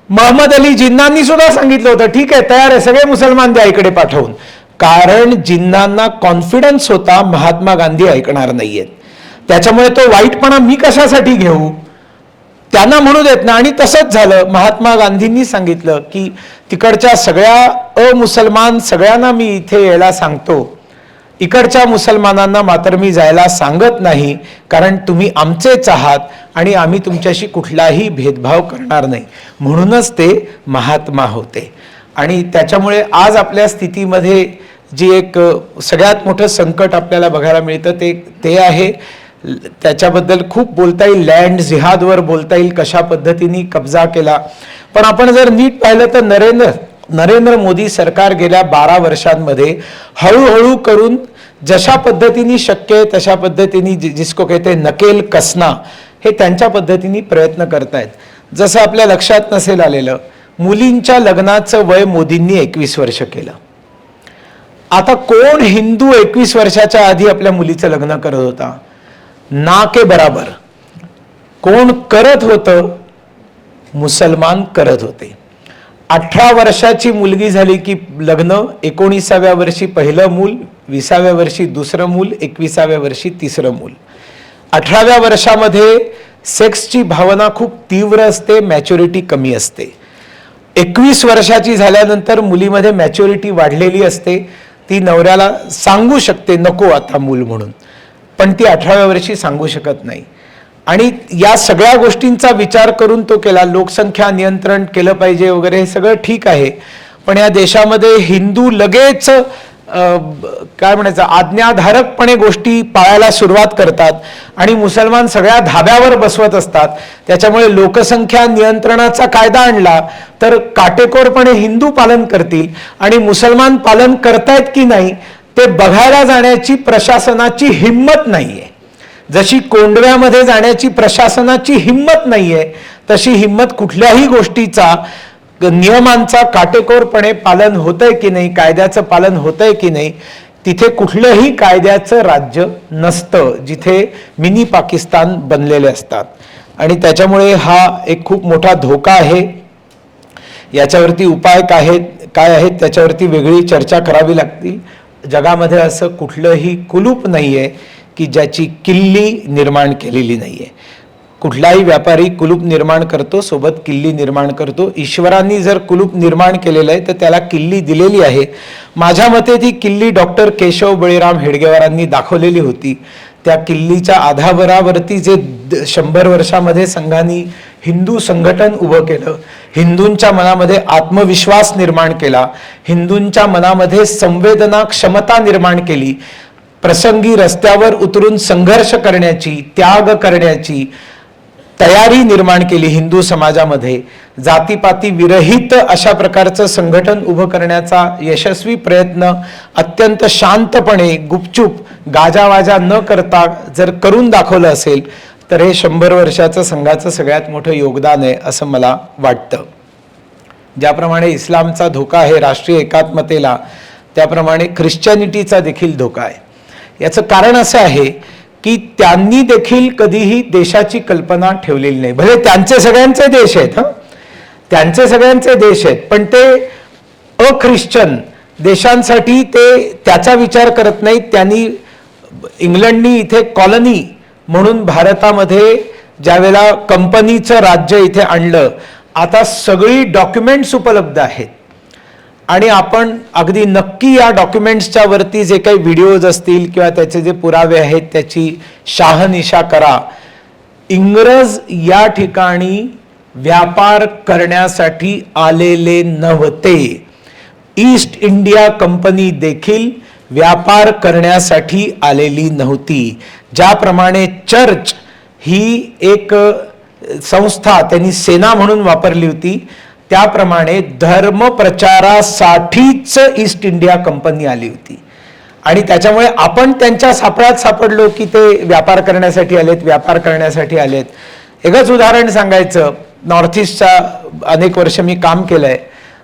महम्मद अली जिन्नांनी सुद्धा सांगितलं होतं ठीक आहे तयार आहे, सगळे मुसलमान द्या इकडे पाठवून. कारण जिन्नांना कॉन्फिडन्स होता महात्मा गांधी ऐकणार नाहीयेत. त्याच्यामुळे तो वाईटपणा मी कशासाठी घेऊ, त्यांना म्हणू देत ना. आणि तसंच झालं. महात्मा गांधींनी सांगितलं की तिकडच्या सगळ्या अमुसलमान सगळ्यांना मी इथे यायला सांगतो, इकडच्या मुसलमानांना मात्र मी जायला सांगत नाही, कारण तुम्ही आमचेच आहात आणि आम्ही तुमच्याशी कुठलाही भेदभाव करणार नाही. म्हणूनच ते महात्मा होते. आणि त्याच्यामुळे आज आपल्या स्थितीमध्ये जी एक सगळ्यात मोठं संकट आपल्याला बघायला मिळतं ते आहे, त्याच्याबद्दल खूप बोलता येईल, लँड जिहादवर बोलता येईल, कशा पद्धतीने कब्जा केला. पण आपण जर नीट पाहिलं तर नरेंद्र मोदी सरकार गेल्या 12 वर्षांमध्ये हळूहळू करून जशा पद्धतीने शक्य आहे तशा पद्धतीने जिसको कहते नकेल कसना हे त्यांच्या पद्धतीने प्रयत्न करतायत. जसं आपल्या लक्षात नसेल आलेलं, मुलींच्या लग्नाचं वय मोदींनी 21 वर्ष केलं. आता कोण हिंदू 21 वर्षाच्या आधी आपल्या मुलीचं लग्न करत होता? ना के बराबर. कोण करत होतं? मुसलमान करत होते. 18 वर्षाची मुलगी झाली की लग्न, 19व्या वर्षी पहिलं मूल, 20व्या वर्षी दुसरं मूल, 21व्या वर्षी तिसरं मूल. 18व्या वर्षामध्ये सेक्सची भावना खूप तीव्र असते, मॅच्युरिटी कमी असते. 21 वर्षाची झाल्यानंतर मुलीमध्ये मॅच्युरिटी वाढलेली असते, ती नवऱ्याला सांगू शकते नको आता मूल म्हणून, पण ती 18व्या वर्षी सांगू शकत नाही. आणि या सगळ्या गोष्टींचा विचार करून तो केला. लोकसंख्या नियंत्रण केलं पाहिजे वगैरे हे सगळं ठीक आहे, पण या देशामध्ये हिंदू लगेच काय म्हणायचं आज्ञाधारकपणे गोष्टी पाळायला सुरुवात करतात आणि मुसलमान सगळ्या धाब्यावर बसवत असतात. त्याच्यामुळे लोकसंख्या नियंत्रणाचा कायदा आणला तर काटेकोरपणे हिंदू पालन करतील आणि मुसलमान पालन करतायत की नाही ते बघायला जाण्याची प्रशासनाची हिंमत नाहीये. जशी कोंडव्यामध्ये जाण्याची प्रशासनाची हिंमत नाहीये, तशी हिंमत कुठल्याही गोष्टीचा, नियमांचा काटेकोरपणे पालन होतंय की नाही, कायद्याचं पालन होतंय की नाही, तिथे कुठलंही कायद्याचं राज्य नसतं, जिथे मिनी पाकिस्तान बनलेले असतात. आणि त्याच्यामुळे हा एक खूप मोठा धोका आहे. याच्यावरती उपाय काय आहेत त्याच्यावरती वेगळी चर्चा करावी लागतील. जगामध्ये असं कुठलंही कुलूप नाहीये की ज्याची किल्ली निर्माण केलेली नाहीये. कुठलाही व्यापारी कुलूप निर्माण करतो, सोबत किल्ली निर्माण करतो. ईश्वरांनी जर कुलूप निर्माण केलेलं आहे तर त्याला किल्ली दिलेली आहे. माझ्या मते ती किल्ली डॉक्टर केशव बळीराम हेडगेवारांनी दाखवलेली होती. त्या किल्लीच्या आधारावरती जे 100 वर्षामध्ये संघांनी हिंदू संघटन उभं केलं, हिंदूंच्या मनामध्ये आत्मविश्वास निर्माण केला, हिंदूंच्या मनामध्ये संवेदना क्षमता निर्माण केली, प्रसंगी रस्त्यावर उतरून संघर्ष करण्याची, त्याग करण्याची तयारी निर्माण केली हिंदू समाजामध्ये. जातीपाती विरहित अशा प्रकारचं संघटन उभं करण्याचा यशस्वी प्रयत्न अत्यंत शांतपणे, गुपचूप, गाजावाजा न करता जर करून दाखवलं असेल तर हे 100 वर्षाचं संघाचं सगळ्यात मोठं योगदान आहे असं मला वाटतं. ज्याप्रमाणे इस्लामचा धोका आहे राष्ट्रीय एकात्मतेला, त्याप्रमाणे ख्रिश्चनिटीचा देखील धोका आहे. याचं कारण असं आहे की त्यांनी देखील कधीही देशाची कल्पना ठेवलेली नाही. भले त्यांचे सगळ्यांचे देश आहेत, त्यांचे सगळ्यांचे देश आहेत, पण ते अख्रिश्चन देशांसाठी ते त्याचा विचार करत नाहीत. त्यांनी इंग्लंडनी इथे कॉलनी म्हणून भारतामध्ये ज्यावेळेला कंपनीचं राज्य इथे आणलं, आता सगळी डॉक्युमेंट्स उपलब्ध आहेत आणि आपण अगदी नक्की या डॉक्युमेंट्सच्या वरती जे काही व्हिडिओज असतील किंवा त्याचे जे पुरावे आहेत त्याची शहानिशा करा. इंग्रज या ठिकाणी व्यापार करण्यासाठी आलेले नव्हते. ईस्ट इंडिया कंपनी देखील व्यापार करण्यासाठी आलेली नव्हती. ज्याप्रमाणे चर्च ही एक संस्था त्यांनी सेना म्हणून वापरली होती, त्याप्रमाणे धर्मप्रचारासाठीच ईस्ट इंडिया कंपनी आली होती. आणि त्याच्यामुळे आपण त्यांच्या सापळ्यात सापडलो की ते व्यापार करण्यासाठी आलेत, व्यापार करण्यासाठी आलेत. एकच उदाहरण सांगायचं, नॉर्थ ईस्टच्या अनेक वर्ष मी काम केलंय.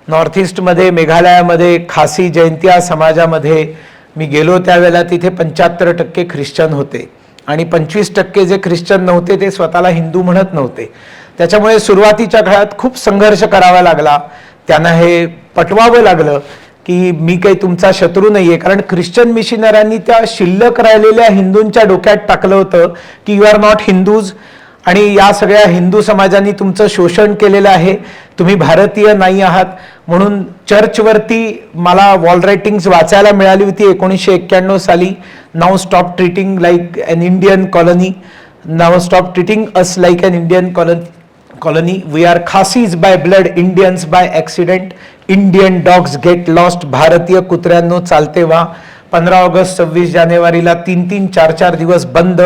नॉर्थ ईस्टमध्ये, मेघालयामध्ये खासी जयंतिया समाजामध्ये मी गेलो त्यावेळेला तिथे 75% ख्रिश्चन होते आणि 25% जे ख्रिश्चन नव्हते ते स्वतःला हिंदू म्हणत नव्हते. त्याच्यामुळे सुरुवातीच्या काळात खूप संघर्ष करावा लागला. त्यांना हे पटवावं लागलं की मी काही तुमचा शत्रू नाहीये, कारण ख्रिश्चन मिशनऱ्यांनी त्या शिल्लक राहिलेल्या हिंदूंच्या डोक्यात टाकलं होतं की यू आर नॉट हिंदूज आणि या सगळ्या हिंदू समाजांनी तुमचं शोषण केलेलं आहे, तुम्ही भारतीय नाही आहात. म्हणून चर्चवरती मला वॉल रायटिंग्स वाचायला मिळाली होती 1991 साली. Now stop treating like an Indian colony, now stop treating us like an Indian colony, we are Khasis by blood, Indians by accident, Indian dogs get lost, भारतीय कुत्र्यांनो चालते व्हा. 15 ऑगस्ट 26 जानेवारीला 3-3, 4-4 दिवस बंद.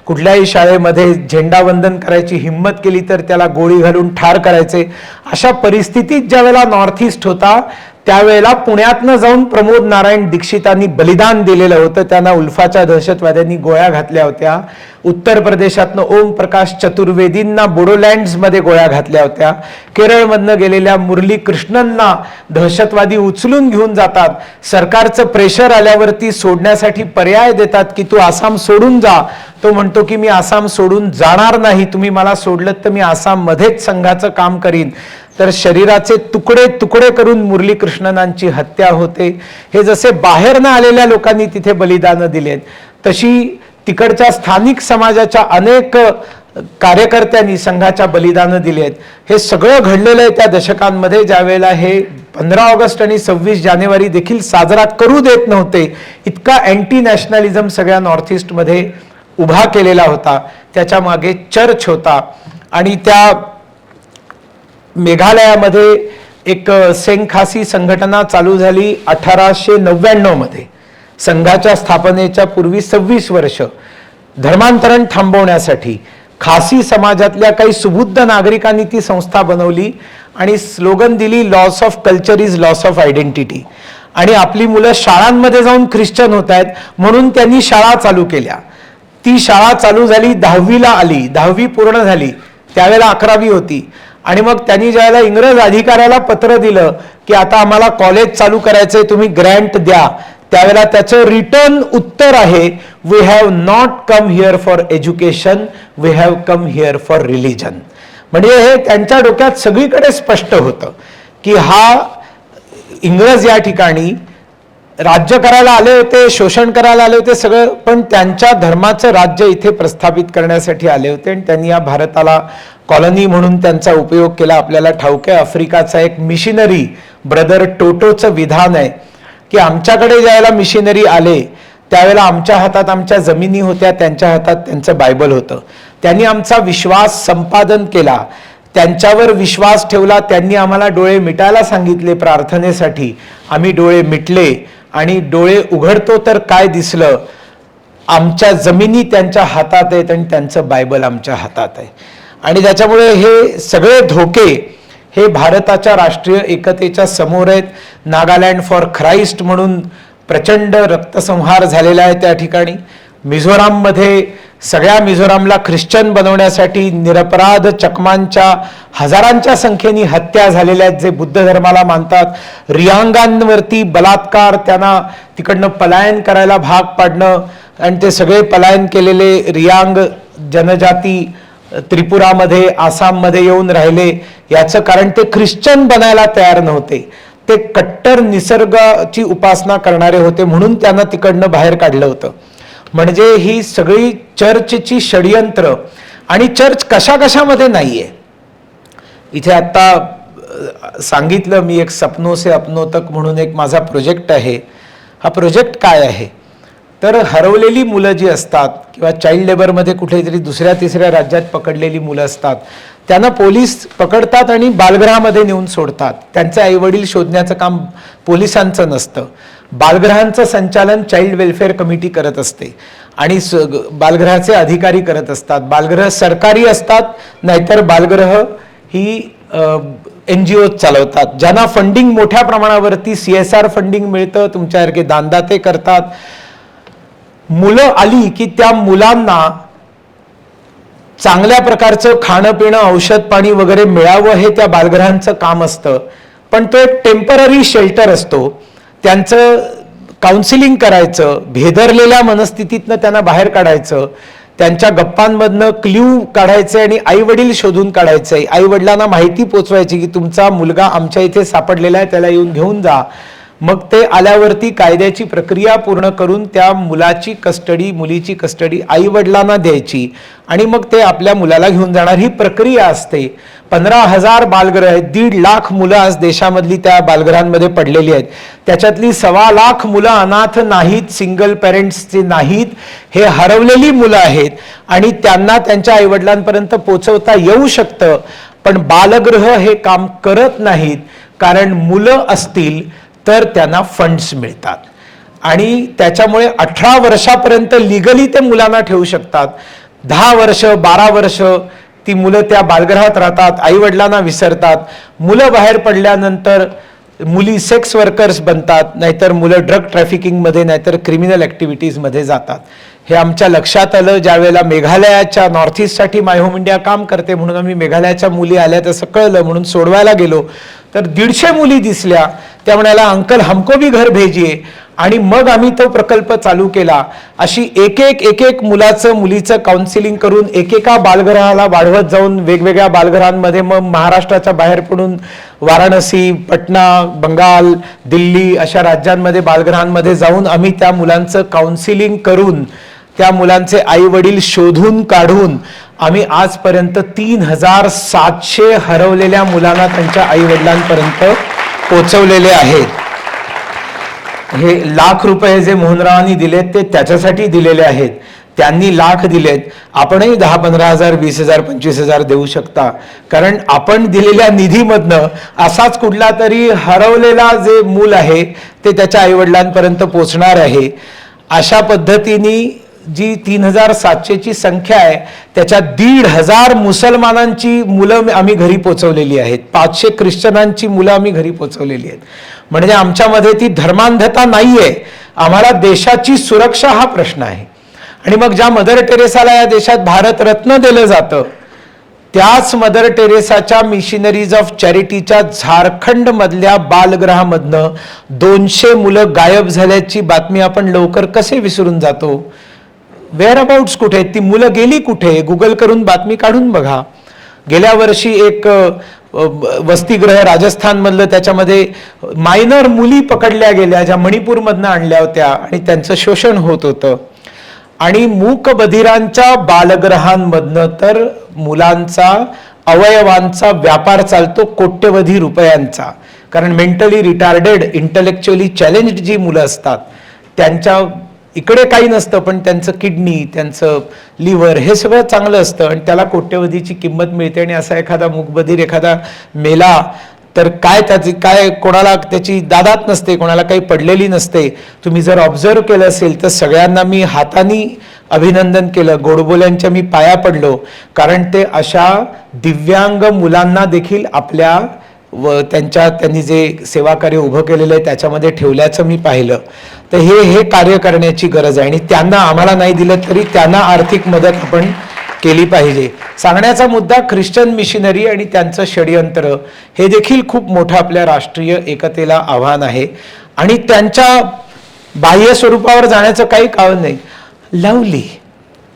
कुठल्याही शाळेमध्ये झेंडावंदन करायची हिंमत केली तर त्याला गोळी घालून ठार करायचे. अशा परिस्थितीत ज्यावेळेला नॉर्थ ईस्ट होता त्यावेळेला पुण्यातनं जाऊन प्रमोद नारायण दीक्षितांनी बलिदान दिलेलं होतं. त्यांना उल्फाच्या दहशतवाद्यांनी गोळ्या घातल्या होत्या. उत्तर प्रदेशातनं ओम प्रकाश चतुर्वेदींना बोडोलँड्समध्ये गोळ्या घातल्या होत्या. केरळमधनं गेलेल्या मुरली कृष्णनना दहशतवादी उचलून घेऊन जातात. सरकारचं प्रेशर आल्यावरती सोडण्यासाठी पर्याय देतात की तू आसाम सोडून जा. तो म्हणतो की मी आसाम सोडून जाणार नाही, तुम्ही मला सोडलं तर मी आसाममध्येच संघाचं काम करीन. तर शरीराचे तुकडे तुकडे करून मुरली कृष्णनांची हत्या होते. हे जसे बाहेर न आलेल्या लोकांनी तिथे बलिदानं दिलेत, तशी तिकडच्या स्थानिक समाजाच्या अनेक कार्यकर्त्यांनी संघाच्या बलिदानं दिलेत. हे सगळं घडलेलं आहे त्या दशकांमध्ये, ज्यावेळेला हे 15 ऑगस्ट आणि 26 जानेवारी देखील साजरा करू देत नव्हते. इतका अँटी नॅशनलिझम सगळ्या नॉर्थ ईस्टमध्ये उभा केलेला होता. त्याच्या मागे चर्च होता. आणि त्या मेघालयामध्ये एक सेंग खासी संघटना चालू झाली 1899 मध्ये. संघाच्या स्थापनेच्या पूर्वी 26 वर्ष धर्मांतरण थांबवण्यासाठी खासी समाजातल्या काही सुबुद्ध नागरिकांनी ती संस्था बनवली आणि स्लोगन दिली, loss of culture is loss of identity. आणि आपली मुलं शाळांमध्ये जाऊन ख्रिश्चन होत आहेत म्हणून त्यांनी शाळा चालू केल्या. ती शाळा चालू झाली, 10वीला आली, 10वी पूर्ण झाली, त्यावेळेला 11वी होती. आणि मग त्यांनी ज्यावेळेला इंग्रज अधिकाऱ्याला पत्र दिलं की आता आम्हाला कॉलेज चालू करायचंय, तुम्ही ग्रँट द्या, त्यावेळेला त्याचं रिटर्न उत्तर आहे, we have not come here for education, we have come here for religion. म्हणजे हे त्यांच्या डोक्यात सगळीकडे स्पष्ट होतं की हा इंग्रज या ठिकाणी राज्य करायला आले होते, शोषण करायला आले होते सगळं, पण त्यांच्या धर्माचं राज्य इथे प्रस्थापित करण्यासाठी आले होते. आणि त्यांनी या भारताला कॉलनी म्हणून त्यांचा उपयोग केला. आपल्याला ठाऊक आहे, आफ्रिकाचा एक मिशनरी ब्रदर टोटोचं विधान आहे की आमच्याकडे ज्यावेळेला मिशनरी आले त्यावेळेला आमच्या हातात आमच्या जमिनी होत्या, त्यांच्या हातात त्यांचं बायबल होतं. त्यांनी आमचा विश्वास संपादन केला, त्यांच्यावर विश्वास ठेवला, त्यांनी आम्हाला डोळे मिटायला सांगितले प्रार्थनेसाठी, आम्ही डोळे मिटले आणि डोळे उघडतो तर काय दिसलं, आमच्या जमिनी त्यांच्या हातात आहेत आणि त्यांचं बायबल आमच्या हातात आहे. आणि त्याच्यामुळे हे सगळे धोके हे भारताच्या राष्ट्रीय एकतेच्या समोर आहेत. नागालँड फॉर ख्राइस्ट म्हणून प्रचंड रक्तसंहार झालेला आहे त्या ठिकाणी. मिझोराममध्ये सगळ्या मिझोरामला ख्रिश्चन बनवण्यासाठी निरपराध चकमांच्या हजारांच्या संख्येने हत्या झालेल्या आहेत जे बुद्ध धर्माला मानतात. रियांगांवरती बलात्कार, त्यांना तिकडनं पलायन करायला भाग पाडणं आणि ते सगळे पलायन केलेले रियांग जनजाती त्रिपुरामध्ये आसाममध्ये येऊन राहिले. याचं कारण ते ख्रिश्चन बनायला तयार नव्हते, ते कट्टर निसर्गाची उपासना करणारे होते म्हणून त्यांना तिकडनं बाहेर काढलं होतं. म्हणजे ही सगळी चर्चची षडयंत्र. आणि चर्च कशा कशामध्ये नाहीये. इथे आता सांगितलं मी, एक सपनो से अपनो तक म्हणून एक माझा प्रोजेक्ट आहे. हा प्रोजेक्ट काय आहे तर हरवलेली मुलं जी असतात किंवा चाइल्ड लेबरमध्ये कुठेतरी दुसऱ्या तिसऱ्या राज्यात पकडलेली मुलं असतात त्यांना पोलीस पकडतात आणि बालगृहामध्ये नेऊन सोडतात. त्यांचे आईवडील शोधण्याचं काम पोलिसांचं नसतं, बालगृहांचं संचालन चाइल्ड वेलफेअर कमिटी करत असते आणि बालगृहाचे अधिकारी करत असतात. बालगृह सरकारी असतात, नाहीतर बालगृह ही NGO चालवतात ज्यांना फंडिंग मोठ्या प्रमाणावरती CSR फंडिंग मिळतं. तुमच्यासारखे दानदाते करतात. मुलं आली की त्या मुलांना चांगल्या प्रकारचं खाणं पिणं औषध पाणी वगैरे मिळावं हे त्या बालगृहांचं काम असतं. पण तो एक टेम्पररी शेल्टर असतो. त्यांचं काउन्सिलिंग करायचं, भेदरलेल्या मनस्थितीतनं त्यांना बाहेर काढायचं, त्यांच्या गप्पांमधनं क्ल्यू काढायचे आणि आई वडील शोधून काढायचे. आई वडिलांना माहिती पोचवायची की तुमचा मुलगा आमच्या इथे सापडलेला आहे, त्याला येऊन घेऊन जा. मग ते आल्यावरती कायद्याची प्रक्रिया पूर्ण करून त्या मुलाची कस्टडी, मुलीची कस्टडी आई वडिलांना द्यायची आणि मग ते आपल्या मुलाला घेऊन जाणार. ही प्रक्रिया असते. 15,000 बालगृह आहेत, 1.5 लाख मुलं आज देशामधली त्या बालगृहांमध्ये पडलेली आहेत. त्याच्यातली 1.25 लाख मुलं अनाथ नाहीत, सिंगल पेरेंट्सचे नाहीत, हे हरवलेली मुलं आहेत आणि त्यांना त्यांच्या आईवडिलांपर्यंत पोचवता येऊ शकतं. पण बालगृह हे काम करत नाहीत, कारण मुलं असतील तर त्यांना फंड्स मिळतात आणि त्याच्यामुळे 18 वर्षापर्यंत लिगली ते मुलांना ठेवू शकतात. 10 वर्ष 12 वर्ष ती मुलं त्या बालगृहात राहतात, आई वडिलांना विसरतात. मुलं बाहेर पडल्यानंतर मुली सेक्स वर्कर्स बनतात, नाहीतर मुलं ड्रग ट्रॅफिकिंगमध्ये नाहीतर क्रिमिनल ॲक्टिव्हिटीजमध्ये जातात. हे आमच्या लक्षात आलं ज्यावेळेला मेघालयाच्या नॉर्थ ईस्टसाठी माय होम इंडिया काम करते म्हणून आम्ही मेघालयाच्या मुली आल्या तसं कळलं म्हणून सोडवायला गेलो तर 150 मुली दिसल्या. त्या म्हणाला अंकल हमको भी घर भेजिए. आणि मग आम्ही तो प्रकल्प चालू केला. अशी एक एक मुलाचं मुलीचं काउन्सिलिंग करून एकेका बालगृहाला वाढवत जाऊन वेगवेगळ्या बालगृहांमध्ये मग महाराष्ट्राच्या बाहेर पडून वाराणसी, पटना, बंगाल, दिल्ली अशा राज्यांमध्ये बालगृहांमध्ये जाऊन आम्ही त्या मुलांचं काउन्सिलिंग करून त्या मुलांचे आई वडील शोधून काढून आम्ही आजपर्यंत 3,700 हरवलेल्या मुलांना त्यांच्या आई वडिलांपर्यंत पोहोचवलेले आहेत. हे लाख रुपये जे मोहनरावांनी दिलेत ते त्याच्यासाठी दिलेले आहेत. त्यांनी लाख दिलेत, आपणही 10-15,000, 20,000, 25,000 देऊ शकता. कारण आपण दिलेल्या निधीमधनं असाच कुठला तरी हरवलेला जे मूल आहे ते त्याच्या आईवडिलांपर्यंत पोचणार आहे. अशा पद्धतीने जी 3700ची संख्या आहे त्याच्यात 1,500 मुसलमानांची मुलं आम्ही घरी पोचवलेली आहेत, 500 ख्रिश्चनांची मुलं आम्ही घरी पोचवलेली आहेत. म्हणजे आमच्यामध्ये ती धर्मांधता नाहीये, आम्हाला देशाची सुरक्षा हा प्रश्न आहे. आणि मग ज्या मदर टेरेसाला या देशात भारतरत्न दिलं जातं, त्याच मदर टेरेसाच्या मिशनरीज ऑफ चॅरिटीच्या झारखंड मधल्या बालगृहामधनं 200 मुलं गायब झाल्याची बातमी आपण लवकर कसे विसरून जातो? वेअर अबाउट्स कुठे आहेत? ती मुलं गेली कुठे? गुगल करून बातमी काढून बघा. गेल्या वर्षी एक वसतिगृह राजस्थानमधलं, त्याच्यामध्ये मायनर मुली पकडल्या गेल्या ज्या मणिपूरमधनं आणल्या होत्या आणि त्यांचं शोषण होत होतं. आणि मूक बधिरांच्या बालगृहांमधनं तर मुलांचा अवयवांचा व्यापार चालतो कोट्यवधी रुपयांचा. कारण मेंटली रिटार्डेड, इंटलेक्च्युअली चॅलेंज्ड जी मुलं असतात त्यांच्या इकडे काही नसतं, पण त्यांचं किडनी, त्यांचं लिव्हर हे सगळं चांगलं असतं आणि त्याला कोट्यवधीची किंमत मिळते. आणि असा एखादा मूकबधीर एखादा मेला तर काय त्याची काय कोणाला त्याची दादात नसते, कोणाला काही पडलेली नसते. तुम्ही जर ऑब्झर्व केलं असेल तर सगळ्यांना मी हाताने अभिनंदन केलं, गोडबोल्यांच्या मी पाया पडलो, कारण ते अशा दिव्यांग मुलांना देखील आपल्या त्यांनी जे सेवा कार्य उभं केलेलं आहे त्याच्यामध्ये ठेवल्याचं मी पाहिलं. तर हे कार्य करण्याची गरज आहे आणि त्यांना आम्हाला नाही दिलं तरी त्यांना आर्थिक मदत आपण केली पाहिजे. सांगण्याचा मुद्दा ख्रिश्चन मिशनरी आणि त्यांचं षडयंत्र हे देखील खूप मोठं आपल्या राष्ट्रीय एकतेला आव्हान आहे आणि त्यांच्या बाह्य स्वरूपावर जाण्याचं काही कारण नाही. लवली,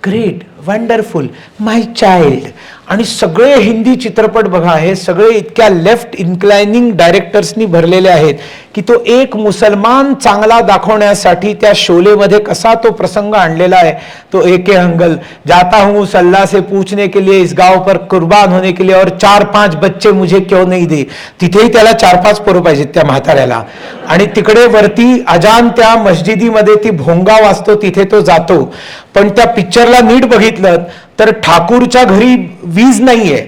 ग्रेट, वंडरफुल, माय चाइल्ड आणि सगळे हिंदी चित्रपट बघा, हे सगळे इतक्या लेफ्ट इन्क्लायनिंग डायरेक्टर्सनी भरलेले आहेत की तो एक मुसलमान चांगला दाखवण्यासाठी त्या शोलेमध्ये कसा तो प्रसंग आणलेला आहे. तो एके हंगल जाता हूँ सल्ला से पूछने के लिए इस गाव पर कुर्बान होने के लिए और 4-5 बच्चे मुझे क्यों नहीं दे. तिथेही त्याला 4-5 पोरं पाहिजेत त्या म्हाताऱ्याला. आणि तिकडे वरती अजान त्या मस्जिदीमध्ये ती भोंगा वाजतो, तिथे तो जातो. पण त्या पिक्चरला नीट बघितलं तर ठाकूरच्या घरी वीज नाहीये,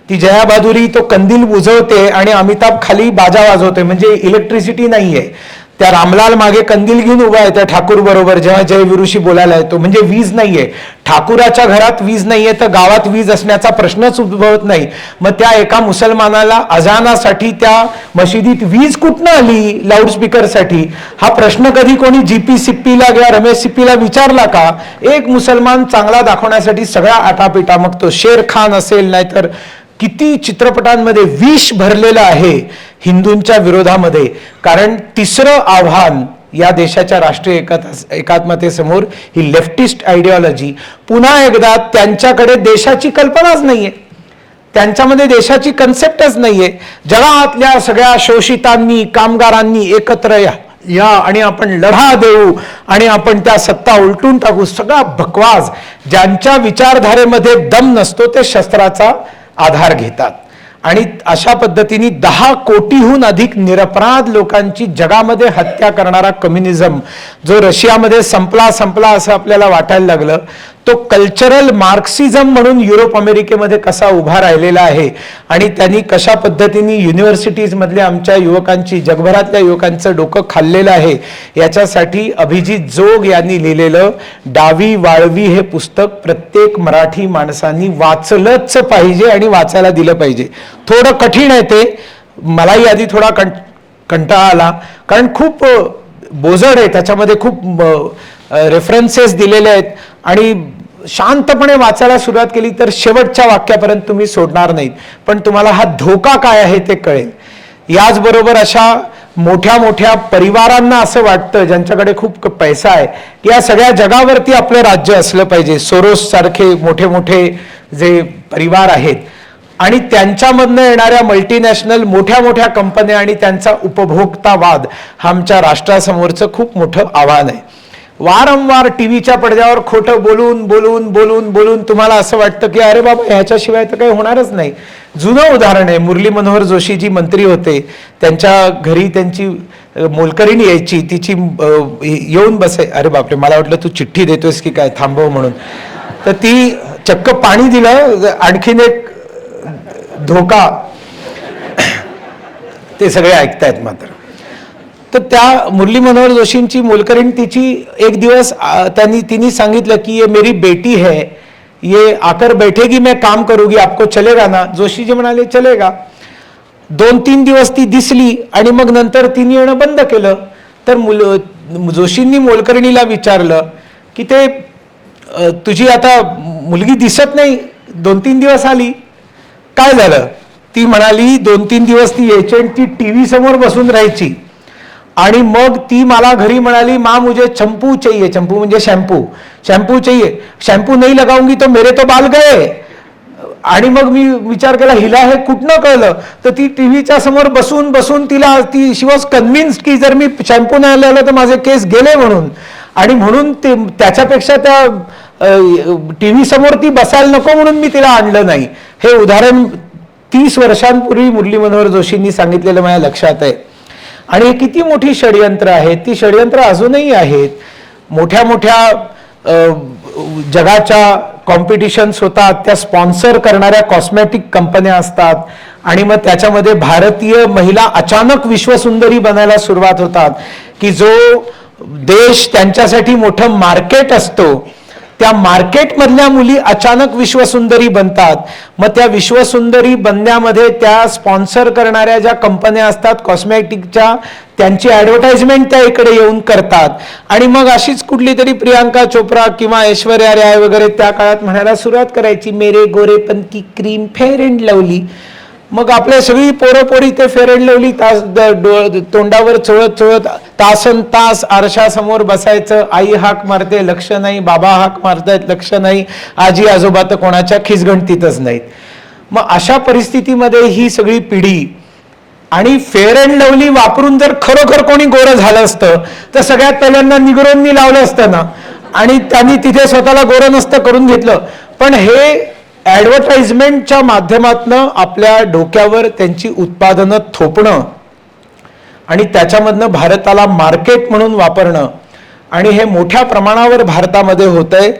ती जया भादुरी तो कंदील बुझवते आणि अमिताभ खाली बाजा वाजवते, म्हणजे इलेक्ट्रिसिटी नाहीये. त्या रामलाल मागे कंदील घेऊन उभा आहे त्या ठाकूर बरोबर जेव्हा जयविरुशी बोलायला येतो, म्हणजे वीज नाहीये. ठाकूराच्या घरात वीज नाहीये तर गावात वीज असण्याचा प्रश्नच उद्भवत नाही. मग त्या एका मुसलमानाला अजानासाठी त्या मशिदीत वीज कुठनं आली लाऊडस्पीकरसाठी, हा प्रश्न कधी कोणी जीपी सिप्पीला किंवा रमेश सिप्पीला विचारला का? एक मुसलमान चांगला दाखवण्यासाठी सगळा आटापिटा, मग तो शेर खान असेल नाहीतर किती चित्रपटांमध्ये विष भरलेलं आहे हिंदूंच्या विरोधामध्ये. कारण तिसरं आव्हान या देशाच्या राष्ट्रीय एकात्मतेसमोर ही लेफ्टिस्ट आयडिओलॉजी. पुन्हा एकदा त्यांच्याकडे देशाची कल्पनाच नाहीये, त्यांच्यामध्ये देशाची कन्सेप्टच नाहीये. जगातल्या सगळ्या शोषितांनी, कामगारांनी एकत्र या आणि आपण लढा देऊ आणि आपण त्या सत्ता उलटून टाकू, सगळा बकवास. ज्यांच्या विचारधारेमध्ये दम नसतो ते शस्त्राचा आधार घेतात आणि अशा पद्धतीने 10 कोटीहून अधिक निरपराध लोकांची जगामध्ये हत्या करणारा कम्युनिझम जो रशियामध्ये संपला असं आपल्याला वाटायला लागलं, तो कल्चरल मार्क्सिझम म्हणून युरोप अमेरिकेमध्ये कसा उभा राहिलेला आहे आणि त्यांनी कशा पद्धतीने युनिव्हर्सिटीज मधल्या आमच्या युवकांची, जगभरातल्या युवकांचं डोकं खाल्लेलं आहे, याच्यासाठी अभिजित जोग यांनी लिहिलेलं डावी वाळवी हे पुस्तक प्रत्येक मराठी माणसांनी वाचलंच पाहिजे आणि वाचायला दिलं पाहिजे. थोडं कठीण आहे ते, मलाही आधी थोडा कंटाळा आला कारण खूप बोजड आहे, त्याच्यामध्ये खूप रेफरन्सेस दिलेले आहेत आणि शांतपणे वाचायला सुरुवात केली तर शेवटच्या वाक्यापर्यंत तुम्ही सोडणार नाहीत, पण तुम्हाला हा धोका काय आहे ते कळेल. याचबरोबर अशा मोठ्या मोठ्या परिवारांना असं वाटतं ज्यांच्याकडे खूप पैसा आहे की या सगळ्या जगावरती आपलं राज्य असलं पाहिजे. सोरोस सारखे मोठे मोठे जे परिवार आहेत आणि त्यांच्यामधनं येणाऱ्या मल्टीनॅशनल मोठ्या मोठ्या कंपन्या आणि त्यांचा उपभोक्तावाद हा आमच्या राष्ट्रासमोरचं खूप मोठं आव्हान आहे. वारंवार टीव्हीच्या पडद्यावर खोटं बोलून बोलून बोलून बोलून तुम्हाला असं वाटतं की अरे बाबा ह्याच्याशिवाय तर काही होणारच नाही. जुनं उदाहरण आहे, मुरली मनोहर जोशी जी मंत्री होते त्यांच्या घरी त्यांची मोलकरीण यायची, तिची येऊन बसे, अरे बापरे मला वाटलं तू चिठ्ठी देतोयस की काय, थांबव म्हणून. तर ती चक्क पाणी दिलं, आणखीन एक धोका. ते सगळे ऐकतायत मात्र. तर त्या मुरली मनोहर जोशींची मोलकरीण तिची एक दिवस तिने सांगितलं की ये मेरी बेटी है, ये आकर बैठेगी, मैं काम करूंगी, आपको चलेगा ना? जोशीजी म्हणाले चलेगा. 2-3 दिवस ती दिसली आणि मग नंतर तिने येणं बंद केलं. तर जोशींनी मोलकर्णीला विचारलं की ते तुझी आता मुलगी दिसत नाही, 2-3 दिवस आली, काय झालं? ती म्हणाली 2-3 दिवस ती यायची आणि ती टीव्ही समोर बसून राहायची आणि मग ती मला घरी म्हणाली, माँ मुझे शैम्पू चाहिए, शैम्पू म्हणजे शैम्पू चाहिए, शैम्पू नहीं लगाऊंगी तो मेरे तो बाल गए. आणि मग मी विचार केला हिला हे कुठनं कळलं? तर ती टीव्हीच्या समोर बसून बसून ती शी वॉज कन्व्हिन्स्ड की जर मी शॅम्पू नाही लावला तर माझे केस गेले म्हणून. आणि म्हणून त्याच्यापेक्षा त्या टीव्ही समोर ती बसायला नको म्हणून मी तिला आणलं नाही. हे उदाहरण 30 वर्षांपूर्वी मुरली मनोहर जोशींनी सांगितलेलं माझ्या लक्षात आहे. आणि हे किती मोठी षडयंत्र आहेत, ती षडयंत्र अजूनही आहेत. मोठ्या मोठ्या जगाच्या कॉम्पिटिशन्स होतात, त्या स्पॉन्सर करणाऱ्या कॉस्मेटिक कंपन्या असतात आणि मग त्याच्यामध्ये भारतीय महिला अचानक विश्वसुंदरी बनायला सुरुवात होतात की जो देश त्यांच्यासाठी मोठं मार्केट असतो त्या मार्केटमधल्या मुली अचानक विश्वसुंदरी बनतात. मग त्या विश्वसुंदरी बनण्यामध्ये त्या स्पॉन्सर करणाऱ्या ज्या कंपन्या असतात कॉस्मेटिकच्या, त्यांची ॲडव्हर्टाइजमेंट त्या इकडे येऊन करतात आणि मग अशीच कुठली तरी प्रियांका चोप्रा किंवा ऐश्वर्या राय वगैरे त्या काळात म्हणायला सुरुवात करायची, मेरे गोरेपन की क्रीम फेअर अँड लवली. मग आपल्या सगळी पोरपोरी ते फेअर अँड लवली तोंडावर चोळत तासन तास आरशासमोर बसायचं. आई हाक मारते लक्ष नाही, बाबा हाक मारतायत लक्ष नाही, आजी आजोबा तर कोणाच्या खिसगणतीतच नाहीत. मग अशा परिस्थितीमध्ये ही सगळी पिढी आणि फेअर अँड लवली वापरून जर खरोखर कोणी गोरं झालं असतं तर सगळ्यात पहिल्यांदा निग्रोंनी लावलं असतं ना आणि त्यांनी तिथे स्वतःला गोरं नसतं करून घेतलं. पण हे ॲडव्हर्टाइजमेंटच्या माध्यमातनं आपल्या डोक्यावर त्यांची उत्पादनं थोपणं आणि त्याच्यामधनं भारताला मार्केट म्हणून वापरणं आणि हे मोठ्या प्रमाणावर भारतामध्ये होतंय.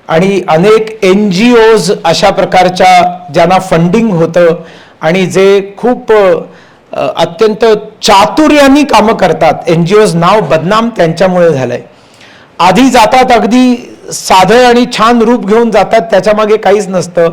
आणि अनेक NGOज अशा प्रकारच्या ज्यांना फंडिंग होतं आणि जे खूप अत्यंत चातुर्याने कामं करतात, NGOज नाव बदनाम त्यांच्यामुळे झालंय. आधी जातात अगदी साधं आणि छान रूप घेऊन जातात, त्याच्यामागे काहीच नसतं.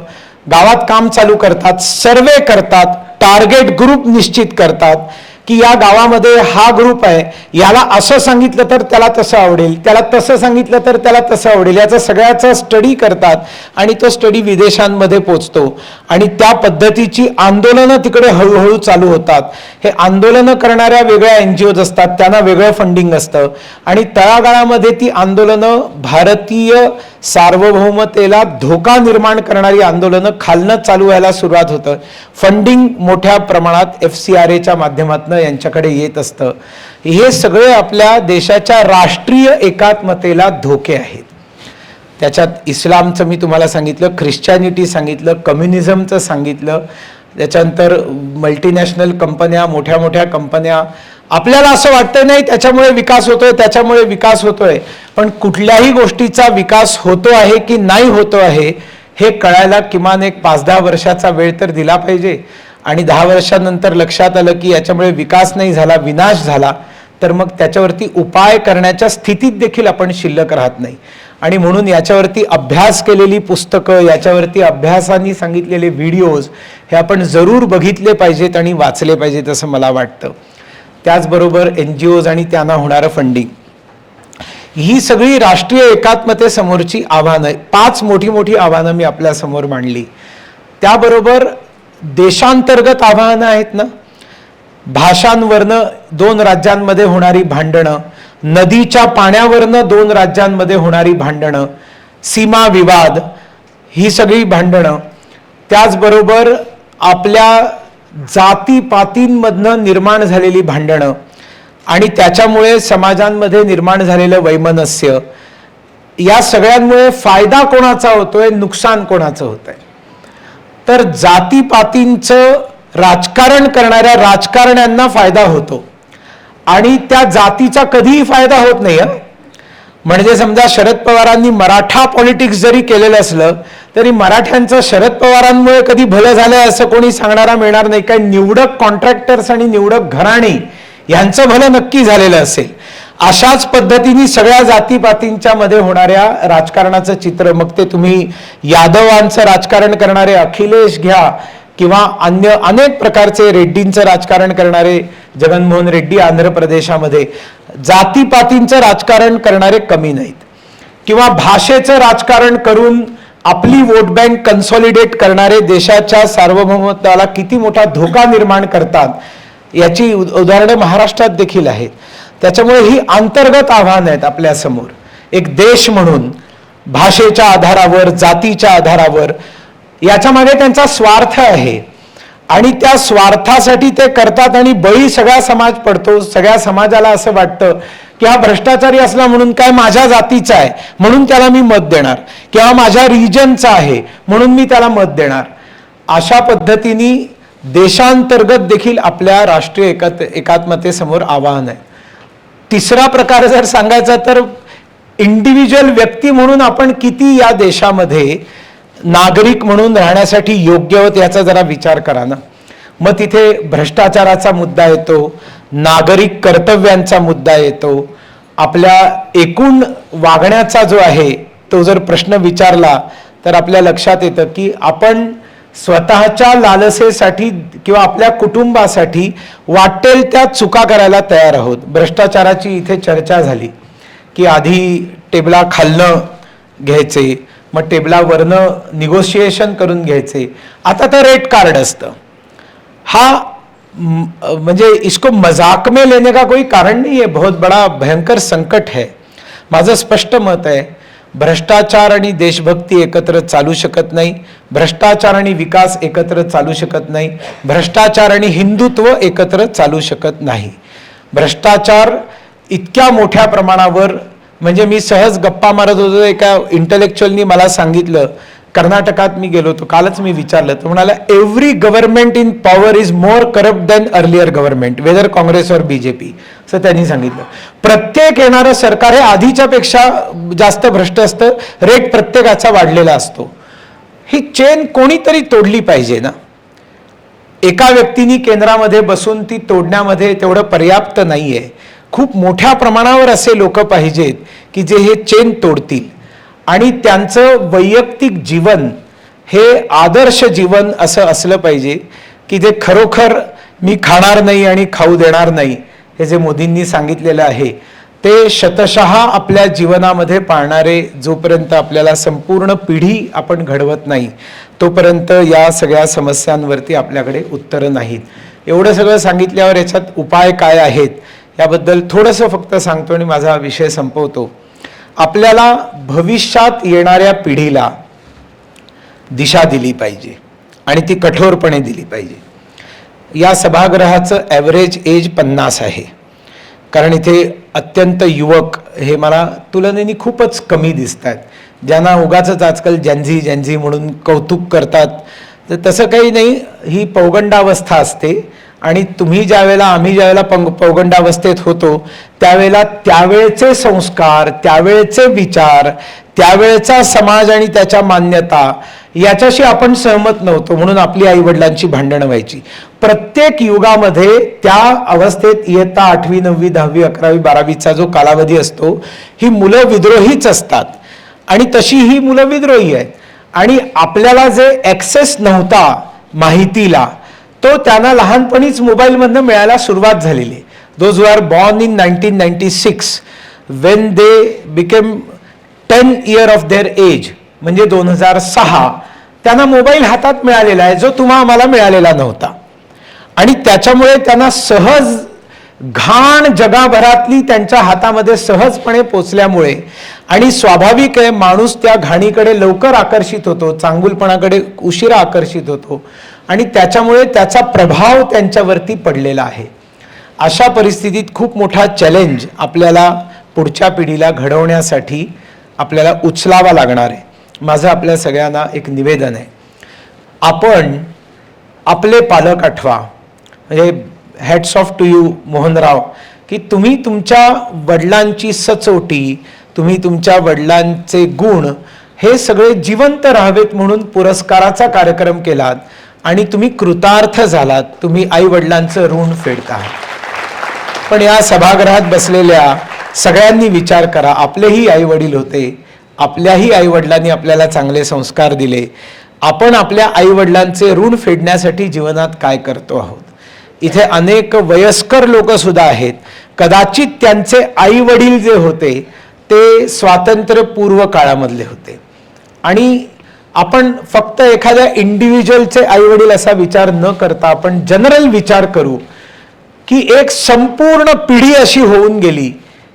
गावात काम चालू करतात, सर्वे करतात, टार्गेट ग्रुप निश्चित करतात की या गावामध्ये हा ग्रुप आहे, याला असं सांगितलं तर त्याला तसं आवडेल, त्याला तसं सांगितलं तर त्याला तसं आवडेल, याचा सगळ्याचा स्टडी करतात आणि तो स्टडी विदेशांमध्ये पोचतो आणि त्या पद्धतीची आंदोलनं तिकडे हळूहळू चालू होतात. हे आंदोलनं करणाऱ्या वेगळ्या NGOज असतात, त्यांना वेगळं फंडिंग असतं आणि तळागाळामध्ये ती आंदोलनं भारतीय सार्वभौमतेला धोका निर्माण करणारी आंदोलनं खालनं चालू व्हायला सुरुवात होतं. फंडिंग मोठ्या प्रमाणात FCRAच्या माध्यमातून यांच्याकडे येत असतं. हे सगळे आपल्या देशाच्या राष्ट्रीय एकात्मतेला धोके आहेत. त्याच्यात इस्लामचं मी तुम्हाला सांगितलं, ख्रिश्चॅनिटी सांगितलं, कम्युनिझमचं सांगितलं, त्याच्यानंतर मल्टीनॅशनल कंपन्या, मोठ्या मोठ्या कंपन्या. आपल्याला असं वाटतं नाही त्याच्यामुळे विकास होतोय, त्याच्यामुळे विकास होतोय, पण कुठल्याही गोष्टीचा विकास होतो आहे की नाही होतो आहे हे कळायला किमान एक 5-10 वर्षाचा वेळ तर दिला पाहिजे. आणि 10 वर्षांनंतर लक्षात आलं की याच्यामुळे विकास नाही झाला, विनाश झाला, तर मग त्याच्यावरती उपाय करण्याच्या स्थितीत देखील आपण शिल्लक राहत नाही. आणि म्हणून याच्यावरती अभ्यास केलेली पुस्तकं, याच्यावरती अभ्यासाने सांगितलेले व्हिडिओज हे आपण जरूर बघितले पाहिजेत आणि वाचले पाहिजेत असं मला वाटतं. त्याचबरोबर NGOज आणि त्यांना होणारं फंडिंग, ही सगळी राष्ट्रीय एकात्मतेसमोरची आव्हानं आहेत. 5 मोठी मोठी आव्हानं मी आपल्या समोर मांडली. त्याबरोबर देशांतर्गत आव्हानं आहेत ना, भाषांवरनं 2 राज्यांमध्ये होणारी भांडणं, नदीच्या पाण्यावरनं 2 राज्यांमध्ये होणारी भांडणं, सीमा विवाद, ही सगळी भांडणं. त्याचबरोबर आपल्या जातीपातींमधनं निर्माण झालेली भांडणं आणि त्याच्यामुळे समाजांमध्ये निर्माण झालेलं वैमनस्य, या सगळ्यांमुळे फायदा कोणाचा होतोय, नुकसान कोणाचं होतंय? तर जातीपातींचं राजकारण करणाऱ्या राजकारण्यांना फायदा होतो आणि त्या जातीचा कधीही फायदा होत नाही. म्हणजे समजा शरद पवारांनी मराठा पॉलिटिक्स जरी केलेलं असलं तरी मराठ्यांचं शरद पवारांमुळे कधी भलं झालंय असं कोणी सांगणारा मिळणार नाही. कारण निवडक कॉन्ट्रॅक्टर्स आणि निवडक घराणे यांचं भलं नक्की झालेलं असेल. अशाच पद्धतीने सगळ्या जातीपातींच्या मध्ये होणाऱ्या राजकारणाचं चित्र, मग ते तुम्ही यादवांचं राजकारण करणारे अखिलेश घ्या किंवा अन्य अनेक प्रकारचे रेड्डींचं राजकारण करणारे जगनमोहन रेड्डी आंध्र प्रदेशामध्ये, जातीपातींचं राजकारण करणारे कमी नाहीत. किंवा भाषेचं राजकारण करून आपली वोट बँक कन्सॉलिडेट करणारे देशाच्या सार्वभौमत्वाला किती मोठा धोका निर्माण करतात याची उदाहरणं महाराष्ट्रात देखील आहेत. त्याच्यामुळे ही अंतर्गत आव्हानं आहेत आपल्या समोर. एक देश म्हणून भाषेच्या आधारावर, जातीच्या आधारावर, याच्या मागे त्यांचा स्वार्थ आहे आणि त्या स्वार्थासाठी ते करतात आणि बळी सगळा समाज पडतो. सगळ्या समाजाला असं वाटतं की हा भ्रष्टाचारी असला म्हणून काय माझ्या जातीचा आहे म्हणून त्याला मी मत देणार, किंवा माझ्या रिजनचा आहे म्हणून मी त्याला मत देणार. अशा पद्धतीने देशांतर्गत देखील आपल्या राष्ट्रीय एकात्मतेसमोर आव्हान आहे. तिसरा प्रकार जर सांगायचा तर इंडिव्हिज्युअल व्यक्ती म्हणून आपण किती या देशामध्ये नागरिक म्हणून राहण्यासाठी योग्य होत याचा जरा विचार करा ना. मग तिथे भ्रष्टाचाराचा मुद्दा येतो, नागरिक कर्तव्यांचा मुद्दा येतो, आपल्या एकूण वागण्याचा जो आहे तो जर प्रश्न विचारला तर आपल्या लक्षात येतं की आपण स्वतःच्या लालसेसाठी किंवा आपल्या कुटुंबासाठी वाटेल त्या चुका करायला तयार आहोत. भ्रष्टाचाराची इथे चर्चा झाली की आधी टेबला खालनं घ्यायचे, मग टेबलावरनं निगोशिएशन करून घ्यायचे, आता तर रेट कार्ड असतं. हा म्हणजे इसको मजाक में लेने का कोई कारण नहीं है, बहुत बड़ा भयंकर संकट है. माझं स्पष्ट मत आहे, भ्रष्टाचार आणि देशभक्ती एकत्र चालू शकत नाही, भ्रष्टाचार आणि विकास एकत्र चालू शकत नाही, भ्रष्टाचार आणि हिंदुत्व एकत्र चालू शकत नाही. भ्रष्टाचार इतक्या मोठ्या प्रमाणावर, म्हणजे मी सहज गप्पा मारत होतो, एका इंटलेक्च्युअलनी मला सांगितलं, कर्नाटकात मी गेलो होतो, कालच मी विचारलं, तो म्हणाला every government in power is more corrupt than earlier government whether Congress और बीजेपी, असं त्यांनी सांगितलं. प्रत्येक येणारं सरकार हे आधीच्या पेक्षा जास्त भ्रष्ट असतं, रेट प्रत्येकाचा वाढलेला असतो. ही चेन कोणीतरी तोडली पाहिजे ना. एका व्यक्तीने केंद्रामध्ये बसून ती तोडण्यामध्ये तेवढं पर्याप्त नाहीये. खूप मोठ्या प्रमाणावर असे लोक पाहिजेत की जे हे चेन तोडतील आणि त्यांचं वैयक्तिक जीवन हे आदर्श जीवन असं असलं पाहिजे की जे खरोखर मी खाणार नाही आणि खाऊ देणार नाही हे जे मोदींनी सांगितलेलं आहे ते शतशः आपल्या जीवनामध्ये पाळणारे जोपर्यंत आपल्याला संपूर्ण पिढी आपण घडवत नाही तोपर्यंत या सगळ्या समस्यांवरती आपल्याकडे उत्तरं नाहीत. एवढं सगळं सांगितल्यावर याच्यात उपाय काय आहेत याबद्दल थोडंसं फक्त सांगतो आणि माझा विषय संपवतो. आपल्याला भविष्यात येणाऱ्या पिढीला दिशा दिली पाहिजे आणि ती कठोरपणे दिली पाहिजे. या सभागृहाचं ॲव्हरेज एज 50 आहे, कारण इथे अत्यंत युवक हे मला तुलनेने खूपच कमी दिसत आहेत, ज्यांना उगाचच आजकाल जॅन्झी म्हणून कौतुक करतात. तर तसं काही नाही, ही पौगंडावस्था असते आणि तुम्ही ज्यावेळेला आम्ही ज्यावेळेला पौगंडावस्थेत होतो त्यावेळेला त्यावेळचे संस्कार, त्यावेळचे विचार, त्यावेळचा समाज आणि त्याच्या मान्यता याच्याशी आपण सहमत नव्हतो म्हणून आपली आई वडिलांची भांडणं व्हायची. प्रत्येक युगामध्ये त्या अवस्थेत इयत्ता 8वी 9वी 10वी 11वी 12वीचा जो कालावधी असतो ही मुलं विद्रोहीच असतात आणि तशी ही मुलं विद्रोही आहेत. आणि आपल्याला जे ॲक्सेस नव्हता माहितीला तो त्यांना लहानपणीच मोबाईलमधनं मिळायला सुरुवात झालेली आहे. Those who are born in 1996 when they became 10 year of their age म्हणजे 2006 त्यांना मोबाईल हातात मिळालेला आहे जो तुम्हा आम्हाला मिळालेला नव्हता. आणि त्याच्यामुळे त्यांना सहज घाण जगाभरातली त्यांच्या हातामध्ये सहजपणे पोचल्यामुळे आणि स्वाभाविक आहे माणूस त्या घाणीकडे लवकर आकर्षित होतो, चांगुलपणाकडे उशिरा आकर्षित होतो आणि त्याच्यामुळे त्याचा प्रभाव त्यांच्यावरती पडलेला आहे. अशा परिस्थितीत खूप मोठा चॅलेंज आपल्याला पुढच्या पिढीला घडवण्यासाठी आपल्याला उचलावा लागणार आहे. माझं आपल्या सगळ्यांना एक निवेदन आहे, आपण आपले पालक आठवा. म्हणजे hats off to you Mohanrao, की तुम्ही तुमच्या वडिलांची सचोटी, तुम्ही तुमच्या वडिलांचे गुण हे सगळे जिवंत राहावेत म्हणून पुरस्काराचा कार्यक्रम केलात आणि तुम्ही कृतार्थ झालात. तुम्ही आई वडिलांचं ऋण फेडता. पण या सभागृहात बसलेल्या सगळ्यांनी विचार करा, आपलेही आई वडील होते, आपल्याही आई वडिलांनी आपल्याला चांगले संस्कार दिले, आपण आपल्या आई वडिलांचे ऋण फेडण्यासाठी जीवनात काय करतो आहोत. इथे अनेक वयस्कर लोक सुद्धा आहेत, कदाचित त्यांचे आई वडील जे होते ते स्वातंत्र्यपूर्व काळामधले होते आणि आपण फक्त एखाद्या इंडिव्हिज्युअलचे आई वडील असा विचार न करता आपण जनरल विचार करू की एक संपूर्ण पिढी अशी होऊन गेली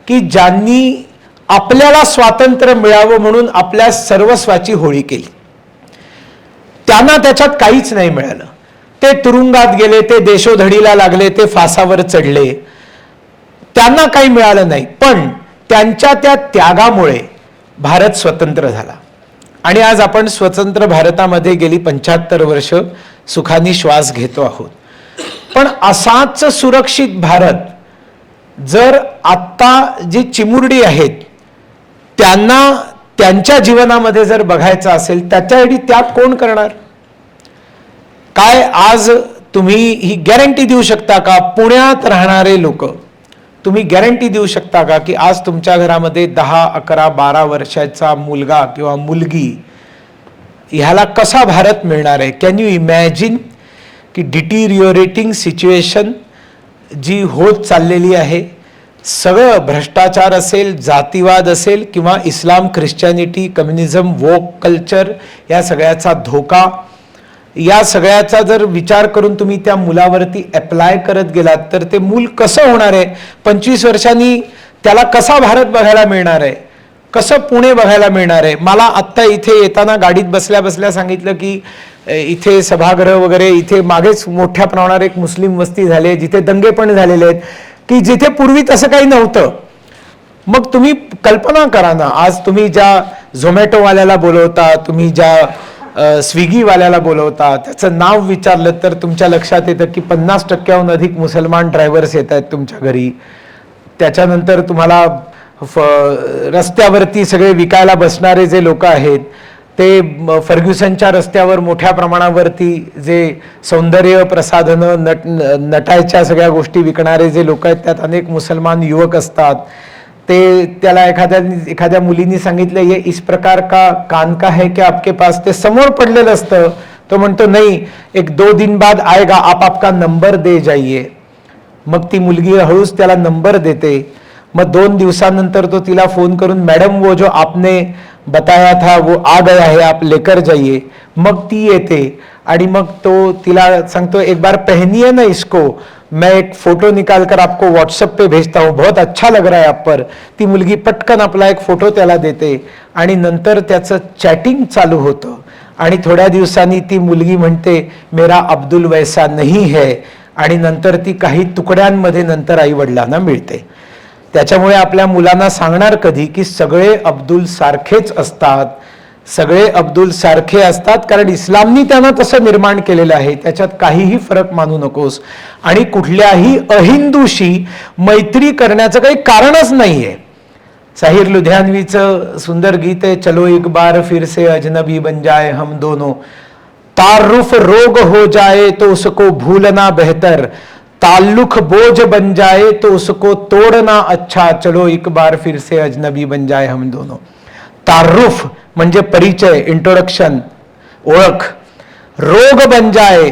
की ज्यांनी आपल्याला स्वातंत्र्य मिळावं म्हणून आपल्या सर्वस्वाची होळी केली. त्यांना त्याच्यात काहीच नाही मिळालं, ते तुरुंगात गेले, ते देशोधडीला लागले, ते फासावर चढले, त्यांना काही मिळालं नाही. पण त्यांच्या त्या त्यागामुळे भारत स्वतंत्र झाला आणि आज आपण स्वतंत्र भारतामध्ये गेली 75 वर्ष सुखाने श्वास घेतो आहोत. पण असाच सुरक्षित भारत जर आत्ता जी चिमुरडी आहेत त्यांना त्यांच्या जीवनामध्ये जर बघायचं असेल, त्याच्यासाठी त्याग कोण करणार? काय आज तुम्ही ही गॅरंटी देऊ शकता का, पुण्यात राहणारे लोक तुम्ही गॅरंटी देऊ शकता का की आज तुमच्या घरामध्ये 10, 11, 12 वर्षाचा मुलगा किंवा मुलगी ह्याला कसा भारत मिळणार आहे? कॅन यू इमॅजिन की डिटिरियोरेटिंग सिच्युएशन जी होत चाललेली आहे, सगळं भ्रष्टाचार असेल, जातीवाद असेल किंवा इस्लाम, ख्रिश्चॅनिटी, कम्युनिझम, वोक कल्चर, या सगळ्याचा धोका, या सगळ्याचा जर विचार करून तुम्ही त्या मुलावरती अप्लाय करत गेलात तर ते मूल कसं होणार आहे? 25 वर्षांनी त्याला कसा भारत बघायला मिळणार आहे, कसं पुणे बघायला मिळणार आहे? मला आत्ता इथे येताना गाडीत बसल्या बसल्या सांगितलं की इथे सभागृह वगैरे, इथे मागेच मोठ्या प्रमाणावर एक मुस्लिम वस्ती झाली आहे जिथे दंगे पण झालेले आहेत की जिथे पूर्वी तसं काही नव्हतं. मग तुम्ही कल्पना करा ना, आज तुम्ही ज्या झोमॅटोवाल्याला बोलवता, तुम्ही ज्या स्विगीवाल्याला बोलवता, त्याचं नाव विचारलं तर तुमच्या लक्षात येतं की 50% अधिक मुसलमान ड्रायव्हर्स येत आहेत तुमच्या घरी. त्याच्यानंतर तुम्हाला रस्त्यावरती सगळे विकायला बसणारे जे लोक आहेत ते फर्ग्युसनच्या रस्त्यावर मोठ्या प्रमाणावरती जे सौंदर्य प्रसाधनं, नटायच्या सगळ्या गोष्टी विकणारे जे लोक आहेत त्यात अनेक मुसलमान युवक असतात. ते त्याला एखाद्या मुलीने सांगितलं, ये इस प्रकार का कान का है क्या आपके पास? ते समोर पडलेलं असतं. तो म्हणतो नहीं, एक 2 दिन बाद आएगा, आप आपका नंबर दे जाइए. मग ती मुलगी हळूच त्याला नंबर देते. मग 2 दिवसानंतर तो तिला फोन करून, मॅडम वो जो आपने बताया था वो आ गया है, आप लेकर जाइए. मग ती येते आणि मग तो तिला सांगतो, एक बार पहनिए ना इसको, मैं एक फोटो निकाल कर आपको व्हाट्सएप पे भेजता हूँ, बहुत अच्छा लग रहा है आप पर. ती मुलगी पटकन आपला एक फोटो त्याला देते आणि नंतर त्याचं चॅटिंग चालू होतं आणि थोड्या दिवसांनी ती मुलगी म्हणते, मेरा अब्दुल वैसा नहीं है, आणि नंतर ती काही तुकड्यांमध्ये नंतर आई वडिलांना मिळते. त्याच्यामुळे आपल्या मुलांना सांगणार कधी की सगळे अब्दुल सारखेच असतात, सगळे अब्दुल सारखे असतात, कारण इस्लामनी त्यांना तसं निर्माण केलेलं आहे, त्याच्यात काहीही फरक मानू नकोस. आणि कुठल्याही अहिंदूशी मैत्री करण्याचं काही कारणच नाहीये. साहिर लुधियानवीचं सुंदर गीत आहे, चलो एक बार फिर से अजनबी बन जाए हम दोनों, तारुफ रोग हो जाए तो उसको भूलना बेहतर, ताल्लुक बोझ बन जाए तो उसको तोड़ना अच्छा, चलो एक बार फिर से अजनबी बन जाए हम दोनों. तारुफ म्हणजे परिचय, इंट्रोडक्शन, ओळख. रोग बन जाए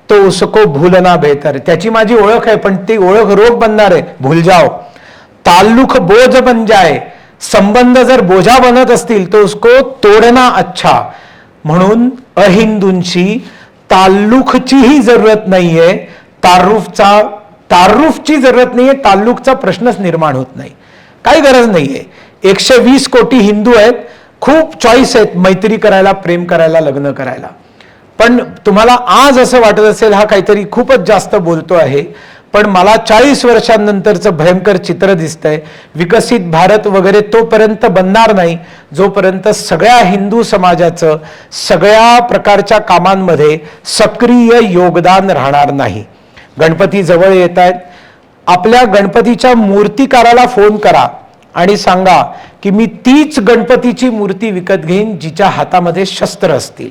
तो उसको भूलना बेहतर, त्याची माझी ओळख आहे पण ती ओळख रोग बनणार आहे, भूल जाओ. ताल्लुक बोझ बन जाए, संबंध जर बोझा बनत असतील तो उसको तोडना अच्छा. म्हणून अहिंदूंची ताल्लुकचीही जरूरत नाहीये, तारुफची जरूरत नाहीये, ताल्लुकचा प्रश्नच निर्माण होत नाही, काही गरज नाहीये. 120 कोटी हिंदू आहेत, खूप चॉईस आहेत मैत्री करायला, प्रेम करायला, लग्न करायला. पण तुम्हाला आज असं वाटत असेल हा काहीतरी खूपच जास्त बोलतो आहे, पण मला 40 वर्षांनंतरचं भयंकर चित्र दिसतंय. विकसित भारत वगैरे तोपर्यंत बनणार नाही जोपर्यंत सगळ्या हिंदू समाजाचं सगळ्या प्रकारच्या कामांमध्ये सक्रिय योगदान राहणार नाही. गणपती जवळ येत आहेत, आपल्या गणपतीच्या मूर्तिकाराला फोन करा आणि सांगा की मी तीच गणपतीची मूर्ती विकत घेईन जिच्या हातामध्ये शस्त्र असतील.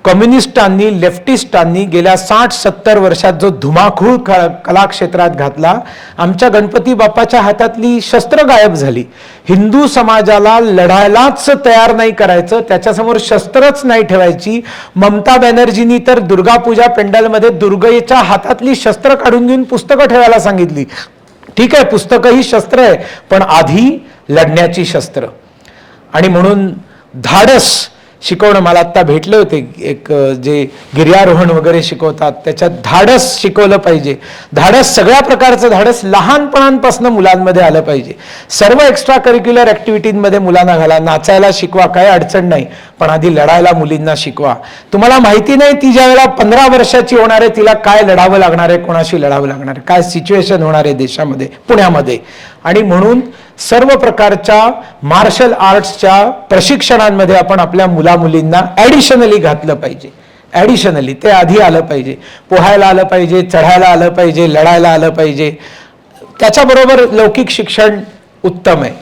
कम्युनिस्टांनी, लेफ्टिस्टांनी गेल्या 60-70 वर्षात जो धुमाकूळ कला क्षेत्रात घातला, आमच्या गणपती बाप्पाच्या हातातली शस्त्र गायब झाली. हिंदू समाजाला लढायलाच तयार नाही करायचं, त्याच्यासमोर शस्त्रच नाही ठेवायची. ममता बॅनर्जींनी तर दुर्गापूजा पेंडलमध्ये दुर्गेच्या हातातली शस्त्र काढून घेऊन पुस्तकं ठेवायला सांगितली. ठीक आहे, पुस्तकं ही शस्त्र आहे, पण आधी लढण्याची शस्त्र. आणि म्हणून धाडस शिकवणं, मला आत्ता भेटले होते एक जे गिर्यारोहण वगैरे शिकवतात, त्याच्यात धाडस शिकवलं पाहिजे. धाडस, सगळ्या प्रकारचं धाडस लहानपणापासून मुलांमध्ये आलं पाहिजे. सर्व एक्स्ट्रा करिक्युलर ॲक्टिव्हिटींमध्ये मुलांना घाला, नाचायला शिकवा, काही अडचण नाही, पण आधी लढायला मुलींना शिकवा. तुम्हाला माहिती नाही ती ज्या वेळेला 15 वर्षाची होणार आहे तिला काय लढावं लागणार आहे, कोणाशी लढावं लागणार आहे, काय सिच्युएशन होणार आहे देशामध्ये, पुण्यामध्ये. आणि म्हणून सर्व प्रकारच्या मार्शल आर्ट्सच्या प्रशिक्षणांमध्ये आपण आपल्या मुलामुलींना ॲडिशनली घातलं पाहिजे. ॲडिशनली ते आधी आलं पाहिजे, पोहायला आलं पाहिजे, चढायला आलं पाहिजे, लढायला आलं पाहिजे. त्याच्याबरोबर लौकिक शिक्षण उत्तम आहे.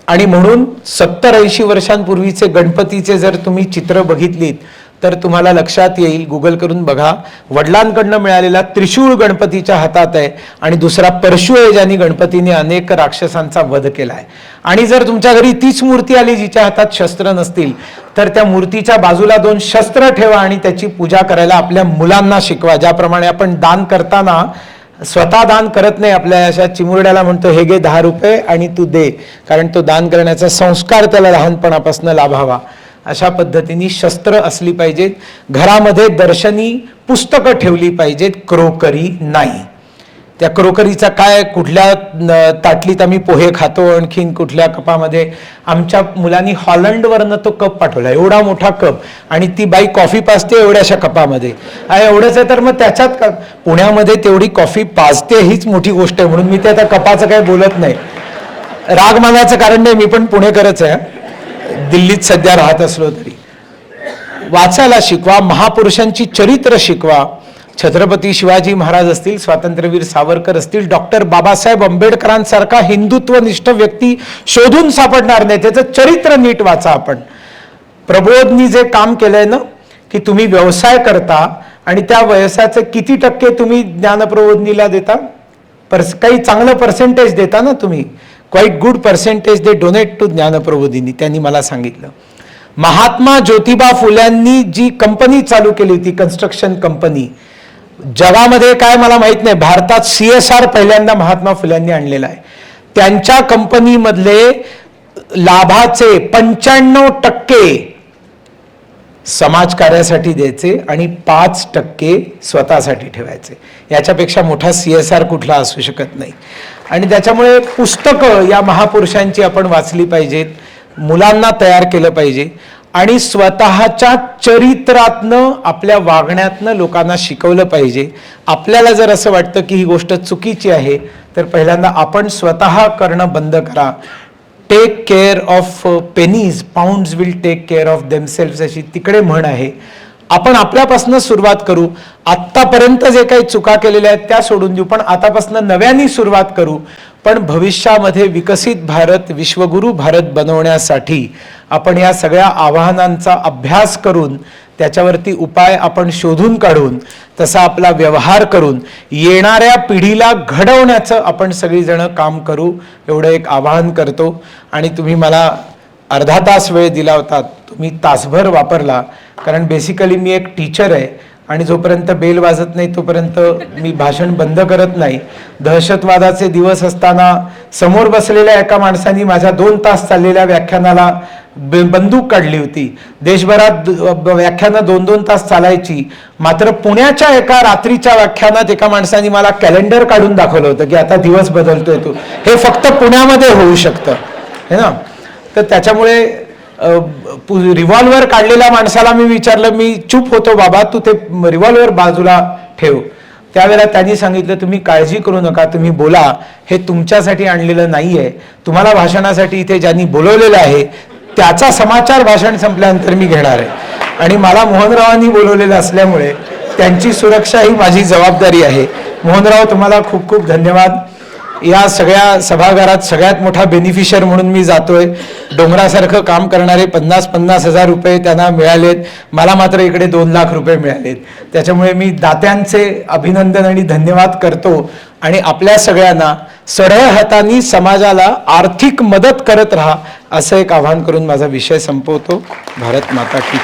आणि म्हणून 70-80 वर्षांपूर्वीचे गणपतीचे जर तुम्ही चित्र बघितलीत तर तुम्हाला लक्षात येईल, गुगल करून बघा, वडिलांकडनं मिळालेला त्रिशूळ गणपतीच्या हातात आहे आणि दुसरा परशु आहे ज्यांनी गणपतीने अनेक राक्षसांचा वध केला आहे. आणि जर तुमच्या घरी तीच मूर्ती आली जिच्या हातात शस्त्र नसतील तर त्या मूर्तीच्या बाजूला 2 शस्त्र ठेवा आणि त्याची पूजा करायला आपल्या मुलांना शिकवा. ज्याप्रमाणे आपण दान करताना स्वतः दान करत नाही, आपल्या अशा चिमुरड्याला म्हणतो हे घे 10 रुपये आणि तू दे, कारण तो दान करण्याचा संस्कार त्याला लहानपणापासून लाभावा. अशा पद्धतीने शस्त्र असली पाहिजेत. घरामध्ये दर्शनी पुस्तकं ठेवली पाहिजेत, क्रोकरी नाही. त्या क्रोकरीचा काय, कुठल्या ताटलीत आम्ही पोहे खातो, आणखीन कुठल्या कपामध्ये. आमच्या मुलांनी हॉलंडवरनं तो कप पाठवला, एवढा मोठा कप, आणि ती बाई कॉफी पाजते एवढ्याशा कपामध्ये. एवढंच आहे तर मग त्याच्यात पुण्यामध्ये तेवढी कॉफी पाजते हीच मोठी गोष्ट आहे, म्हणून मी त्या कपाचं काही बोलत नाही. राग मानायचं कारण नाही, मी पण पुणेकरच आहे, दिल्लीत सध्या राहत असलो तरी. वाचायला शिकवा, महापुरुषांची चरित्र शिकवा. छत्रपती शिवाजी महाराज असतील, स्वातंत्र्यवीर सावरकर असतील, डॉक्टर बाबासाहेब आंबेडकरांसारखा हिंदुत्वनिष्ठ व्यक्ती शोधून सापडणार नाही, त्याचं चरित्र नीट वाचा. आपण प्रबोधनी जे काम केलंय ना, की तुम्ही व्यवसाय करता आणि त्या व्यवसायाचे किती टक्के तुम्ही ज्ञानप्रबोधनीला देता, काही चांगलं पर्सेंटेज देता ना तुम्ही, quite good percentage they donate to Jnanaprabodhini, त्यांनी मला सांगितलं. महात्मा ज्योतिबा फुल्यांनी जी कंपनी चालू केली होती, कन्स्ट्रक्शन कंपनी, जगामध्ये काय मला माहित नाही, भारतात CSR पहिल्यांदा महात्मा फुल्यांनी आणलेला आहे. त्यांच्या कंपनीमधले लाभाचे 95% समाजकार्यासाठी द्यायचे आणि 5% स्वतःसाठी ठेवायचे. याच्यापेक्षा मोठा CSR कुठला असू शकत नाही. आणि त्याच्यामुळे पुस्तकं या महापुरुषांची आपण वाचली पाहिजेत, मुलांना तयार केलं पाहिजे आणि स्वतःच्या चरित्रातनं, आपल्या वागण्यातनं लोकांना शिकवलं पाहिजे. आपल्याला जर असं वाटतं की ही गोष्ट चुकीची आहे तर पहिल्यांदा आपण स्वतः करणं बंद करा. Take care of pennies, pounds will take care of themselves, अशी तिकडे म्हण आहे. आपण आपल्यापासून सुरुवात करू. आत्तापर्यंत जे काही चुका केलेल्या आहेत त्या सोडून देऊ, पण आतापासून नव्याने सुरुवात करू. पण भविष्यामध्ये विकसित भारत, विश्वगुरू भारत बनवण्यासाठी आपण या सगळ्या आव्हानांचा अभ्यास करून, त्याच्यावरती उपाय आपण शोधून काढून, तसा आपला व्यवहार करून येणाऱ्या पिढीला घडवण्याचं आपण सगळीजण काम करू, एवढं एक आवाहन करतो. आणि तुम्ही मला अर्धा तास वेळ दिला होता, तुम्ही तासभर वापरला, कारण बेसिकली मी एक टीचर आहे आणि जोपर्यंत बेल वाजत नाही तोपर्यंत मी भाषण बंद करत नाही. दहशतवादाचे दिवस असताना समोर बसलेल्या एका माणसाने माझ्या 2 तास चाललेल्या व्याख्यानाला बंदूक काढली होती. देशभरात व्याख्यानं 2-2 तास चालायची, मात्र पुण्याच्या एका रात्रीच्या व्याख्यानात एका माणसाने मला कॅलेंडर काढून दाखवलं होतं की आता दिवस बदलतोय तो. हे फक्त पुण्यामध्ये होऊ शकतं, है ना. तर त्याच्यामुळे रिव्हॉल्वर काढलेल्या माणसाला मी विचारलं, मी चूप होतो, बाबा तू ते रिव्हॉल्वर बाजूला ठेव. त्यावेळेला त्यांनी सांगितलं, तुम्ही काळजी करू नका, तुम्ही बोला, हे तुमच्यासाठी आणलेलं नाहीये, तुम्हाला भाषणासाठी इथे ज्यांनी बोलवलेलं आहे त्याचा समाचार भाषण संपल्यानंतर मी घेणार आहे. आणि मला मोहनरावांनी बोलवलेलं असल्यामुळे त्यांची सुरक्षा ही माझी जबाबदारी आहे. मोहनराव, तुम्हाला खूप खूप धन्यवाद. या सगळ्या सभागारात सगळ्यात मोठा बेनिफिशियर म्हणून मी जातोय. डोंगरासारखं काम करणारे 50-50 हजार रुपये त्यांना मिळालेत, मला मात्र इकडे 2 लाख रुपये मिळालेत. त्याच्यामुळे मी दात्यांचे अभिनंदन आणि धन्यवाद करतो आणि आपल्या सगळ्यांना सढळ हातांनी समाजाला आर्थिक मदत करत राहा असं एक आवाहन करून माझा विषय संपवतो. भारत माता की